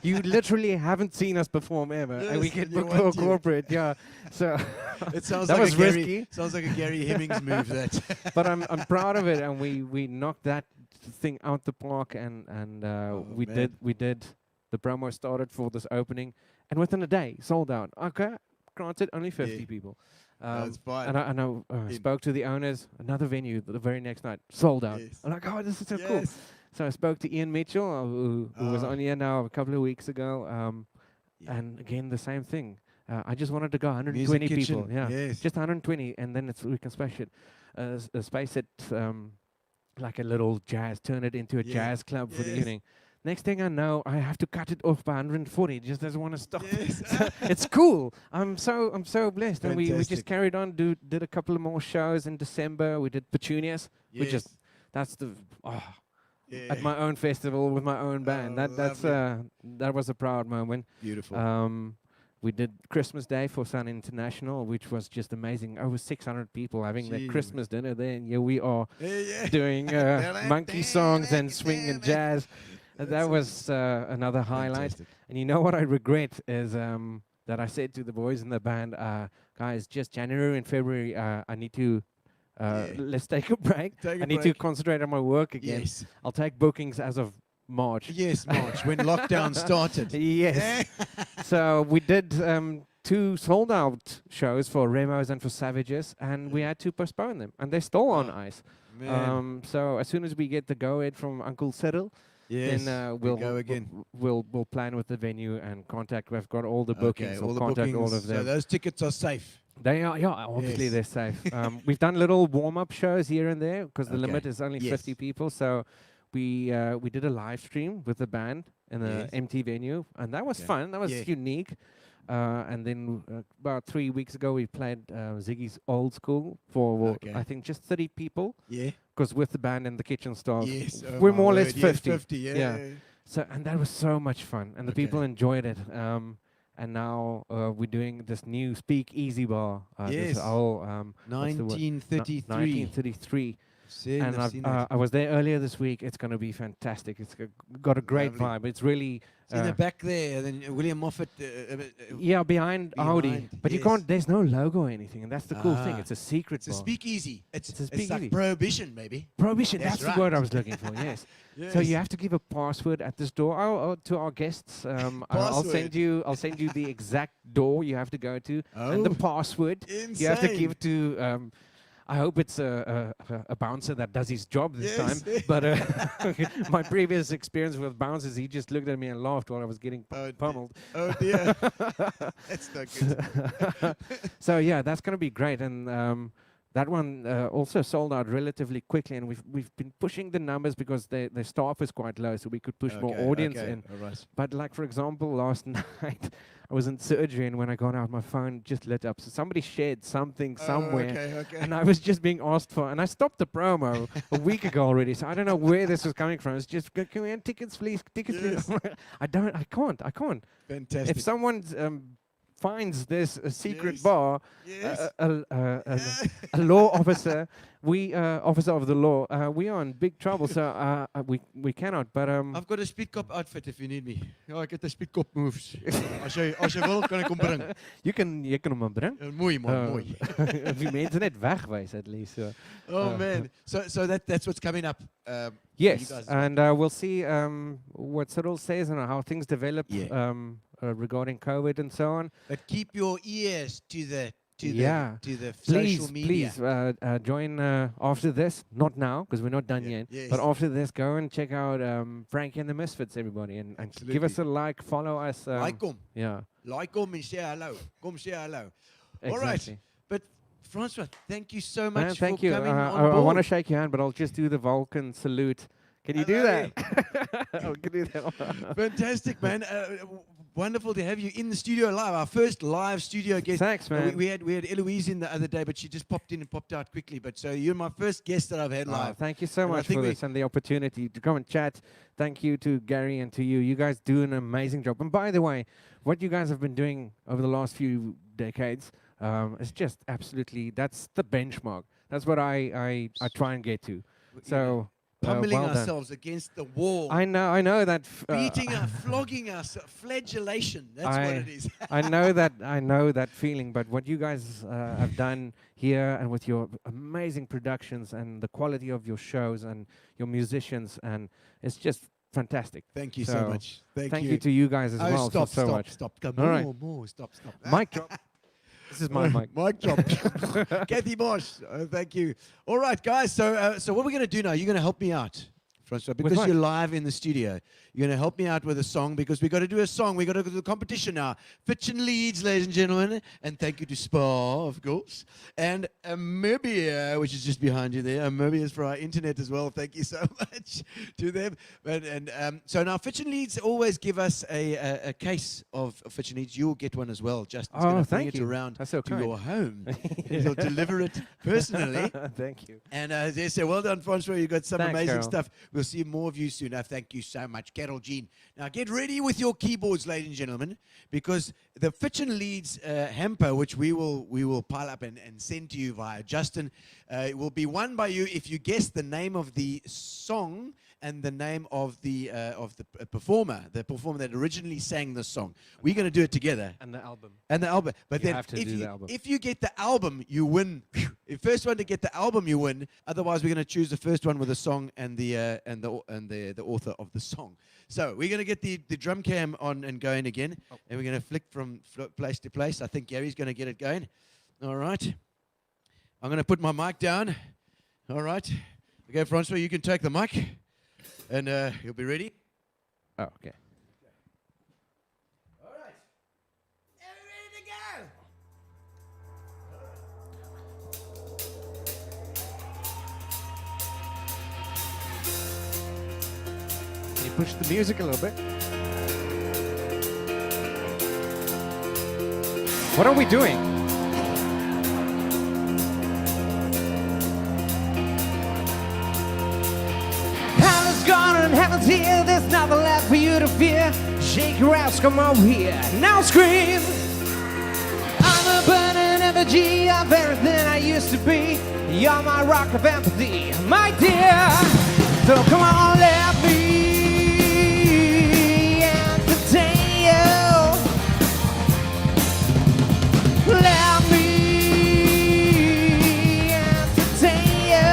You literally haven't seen us perform ever, and we Yes, get and you booked for a want to. corporate. Yeah, so It sounds that like was a Gary, risky. sounds like a Gary Hemmings move. That. But I'm proud of it, and we knocked that thing out the park, and we man. did. The promo started for this opening, and within a day, sold out. Okay, granted, only 50 people. That's fine. And I spoke to the owners, another venue the very next night, sold out. Yes. I'm like, oh, this is so cool. Yes. So I spoke to Ian Mitchell, who was on here now a couple of weeks ago, and again the same thing. I just wanted to go 120 Music people, kitchen, yeah, yes. just 120, and then we can space it, space it like a little jazz, turn it into a jazz club for the evening. Next thing I know, I have to cut it off by 140. It just doesn't want to stop. Yes. So it's cool. I'm so blessed, and we just Fantastic. carried on. Did a couple of more shows in December. We did Petunias, which is at my own festival with my own band. That was a proud moment. Beautiful. We did Christmas Day for Sun International, which was just amazing. Over 600 people having their Christmas dinner there, and here we are doing monkey songs and swing and jazz. That was another highlight. Fantastic. And you know what I regret is that I said to the boys in the band, guys, just January and February, I need to, let's take a break. I need to concentrate on my work again. Yes. I'll take bookings as of March. Yes, March, when lockdown started. Yes. So we did 2 sold-out shows for Remos and for Savages, and we had to postpone them, and they're still on ice. So as soon as we get the go-ahead from Uncle Cyril, then we'll go again. We'll plan with the venue and contact. We've got all the bookings. Okay, all the contact bookings. all of them. So those tickets are safe. They are, yeah, obviously they're safe. We've done little warm-up shows here and there because the limit is only 50 people. So we did a live stream with the band in the empty venue, and that was fun. That was unique. And then about 3 weeks ago, we played Ziggy's Old School for I think just 30 people. Yeah. Because with the band and the kitchen staff, we're more or less 50. 50, yeah. So and that was so much fun, and the people enjoyed it. And now we're doing this new Speak Easy bar. This whole 1933. 1933. And I was there earlier this week. It's going to be fantastic. It's got a great vibe. It's really in the back there. Then William Moffat. Behind Audi, but you can't. There's no logo or anything, and that's the cool thing. It's a secret. It's a speakeasy. It's speakeasy. like prohibition, maybe. Prohibition. That's right. the word I was looking for. Yes. So you have to give a password at this door to our guests. I'll send you the exact door you have to go to and the password you have to give to. I hope it's a bouncer that does his job this time. But my previous experience with bouncers, he just looked at me and laughed while I was getting pummeled. Oh dear, that's not good. So yeah, that's going to be great, and that one also sold out relatively quickly, and we've been pushing the numbers because the staff is quite low, so we could push more audience in. Right. But like for example, last night I was in surgery, and when I got out, my phone just lit up. So somebody shared something somewhere, and I was just being asked for, and I stopped the promo a week ago already. So I don't know where this was coming from. It's just, can we have tickets, please? Tickets, please. I can't. Fantastic. If someone finds this a secret bar, a law officer, officer of the law, we are in big trouble. So we cannot. But I've got a speed cop outfit if you need me. I get the speed cop moves. Als je wil, kan ik hem brengen. Je kan hem maar brengen. Mooi man, mooi. If die mensen net wegwijs at least. Oh man. So that's what's coming up. Yes, and we'll see what Cyril says and how things develop regarding COVID and so on. But keep your ears to the please, social media. Please join after this. Not now, because we're not done yet. Yes. But after this, go and check out Franky and the Misfits, everybody, and give us a like, follow us. Like them. Yeah. Like them and say hello. Come say hello. Exactly. All right. But Francois, thank you so much for thank you. coming on I board. want to shake your hand, but I'll just do the Vulcan salute. Can you do that? I can do that. Fantastic, man. Wonderful to have you in the studio live. Our first live studio guest. Thanks, man. We had Eloise in the other day, but she just popped in and popped out quickly. But so you're my first guest that I've had live. Thank you so much for this and the opportunity to come and chat. Thank you to Gary and to you. You guys do an amazing job. And by the way, what you guys have been doing over the last few decades is just absolutely, that's the benchmark. That's what I try and get to. So pummeling well ourselves against the wall. I know that beating us, flogging us, flagellation. That's what it is. I know that feeling. But what you guys have done here, and with your amazing productions and the quality of your shows and your musicians, and it's just fantastic. Thank you so much. Thank you to you guys as well. Stop. More. Stop. Mic drop. This is my mic. Mic drop. Kathy Bosch, thank you. All right, guys. So what we're going to do now, you're going to help me out, Francois, because you're live in the studio. You're going to help me out with a song because we've got to do a song. We've got to go to the competition now. Fitch Leedes, ladies and gentlemen. And thank you to Spa, of course. And Amebia, which is just behind you there. Amebia is for our internet as well. Thank you so much to them. So now Fitch Leedes always give us a case of Fitch Leedes. You'll get one as well. Justin's going to bring it around to your home. He'll deliver it personally. Thank you. And they say, well done, Francois. You got some amazing stuff. We'll see more of you soon. Thank you so much, Carol Jean. Now get ready with your keyboards, ladies and gentlemen, because the Fitch Leedes hamper, which we will pile up and send to you via Justin, will be won by you if you guess the name of the song and the name of the performer that originally sang the song. We're going to do it together. And the album. And the album. But You then have to do the album. if you get the album, you win. The first one to get the album, you win. Otherwise, we're going to choose the first one with the song and the author of the song. So we're going to get the drum cam on and going again, and we're going to flick from place to place. I think Gary's going to get it going. All right. I'm going to put my mic down. All right. Okay, Francois, you can take the mic. And you'll be ready? Oh, okay. All right. Are we ready to go? Can you push the music a little bit? What are we doing? Gone and heaven's here, there's nothing left for you to fear. Shake your ass, come over here, now scream. I'm a burning effigy of everything I used to be. You're my rock of empathy, my dear. So come on, let me entertain you. Let me entertain you.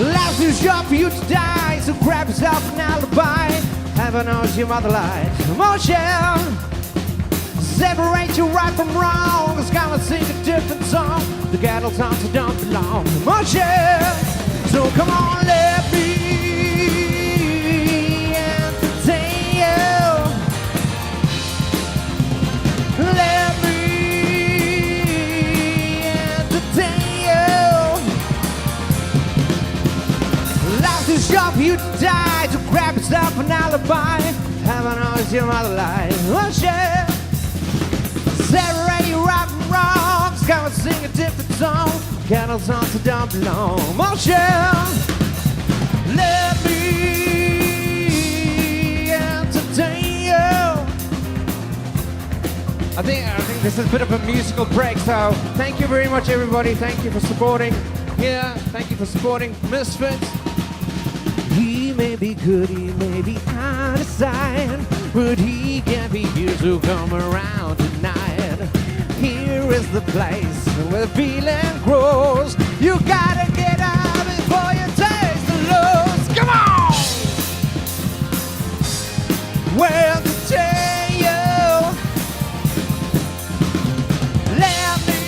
Life's too short for you to die, so grab yourself an alibi. Heaven knows your mother lied. Emotion, separate you right from wrong. It's gonna sing a different song. The cattle songs that don't belong. Emotion, so come on, let me entertain you. Let me entertain you. Life's too short for you to die, so grab yourself an alibi. Heaven knows your mother lied. Emotion, separate you right from wrong. It's gonna sing a different song. Cattle songs that don't belong. Emotion, let me entertain you. I think this is a bit of a musical break, so thank you very much, everybody. Thank you for supporting here. Thank you for supporting Misfits. He may be good, he may be out of sight, but he can be here, so come around tonight. Here is the place where the feeling grows. You gotta get out before you taste the lows. Come on! Well, to tell you, let me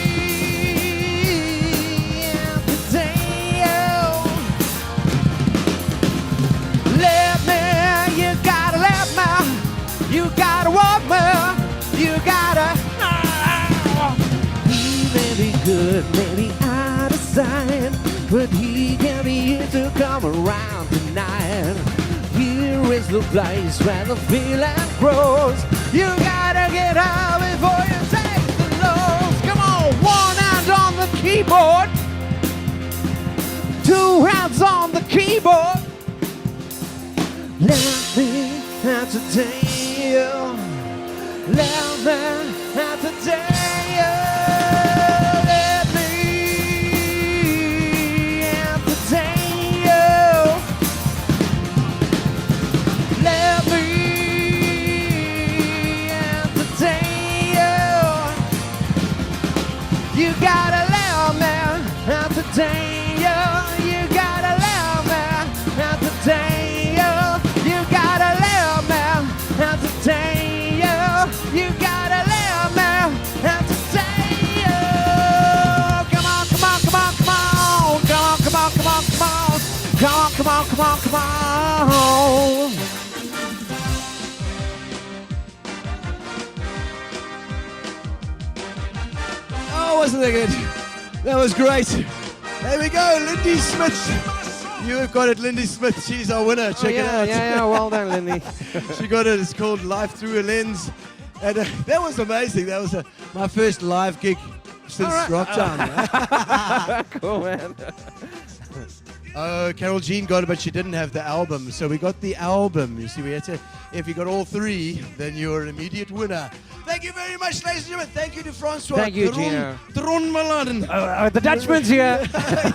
entertain you. Let me, you gotta let me, you gotta want me, you gotta. He may be good, maybe out of sight, but he can be here to come around tonight. Here is the place where the feeling grows. You gotta get out before you take the lows. Come on, one hand on the keyboard, two hands on the keyboard. Let me entertain you. Let me entertain you. Let me entertain you. Let me entertain you. You gotta let me entertain you. You gotta let me entertain you. You gotta let me entertain you. You gotta let me entertain you. Come on, come on, come on, come on. Come on, come on, come on, come on. Come on, come on, come on, come on. Oh, wasn't that good? That was great. There we go, Lindy Smith. You have got it, Lindy Smith. She's our winner. Check it out. Yeah, well done, Lindy. She got it. It's called Life Through a Lens. And that was amazing. That was my first live gig since Rocktown. Cool, man. Oh, Carol Jean got it, but she didn't have the album. So we got the album. You see, we had to, if you got all three, then you're an immediate winner. Thank you very much, ladies and gentlemen. Thank you to Francois Theron Malan. The Dutchman's here.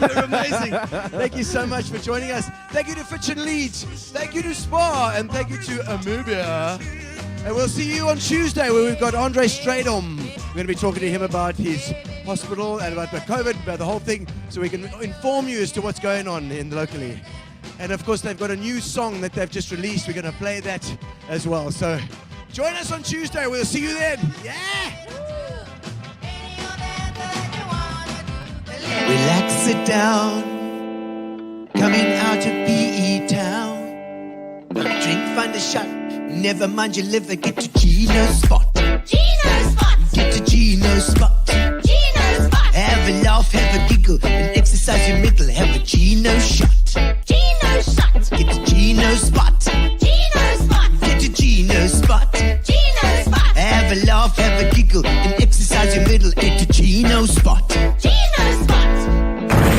You're amazing. Thank you so much for joining us. Thank you to Fitch Leedes. Thank you to Spa. And thank you to Amubia. And we'll see you on Tuesday where we've got Andre Stradom. We're going to be talking to him about his hospital and about the COVID, about the whole thing, so we can inform you as to what's going on in locally. And of course, they've got a new song that they've just released. We're going to play that as well. So join us on Tuesday. We'll see you then. Yeah! Relax, sit down. Coming out of PE town. One drink, find a shot. Never mind your liver, get to Gino's spot. Gino spot. Get to Gino's spot. Gino spot. Have a laugh, have a giggle, and exercise your middle. Have a Gino shot. Gino shot. Get to Gino's spot. Gino spot. Get to Gino's spot. Gino spot. Have a laugh, have a giggle, and exercise your middle. Get to Gino's spot.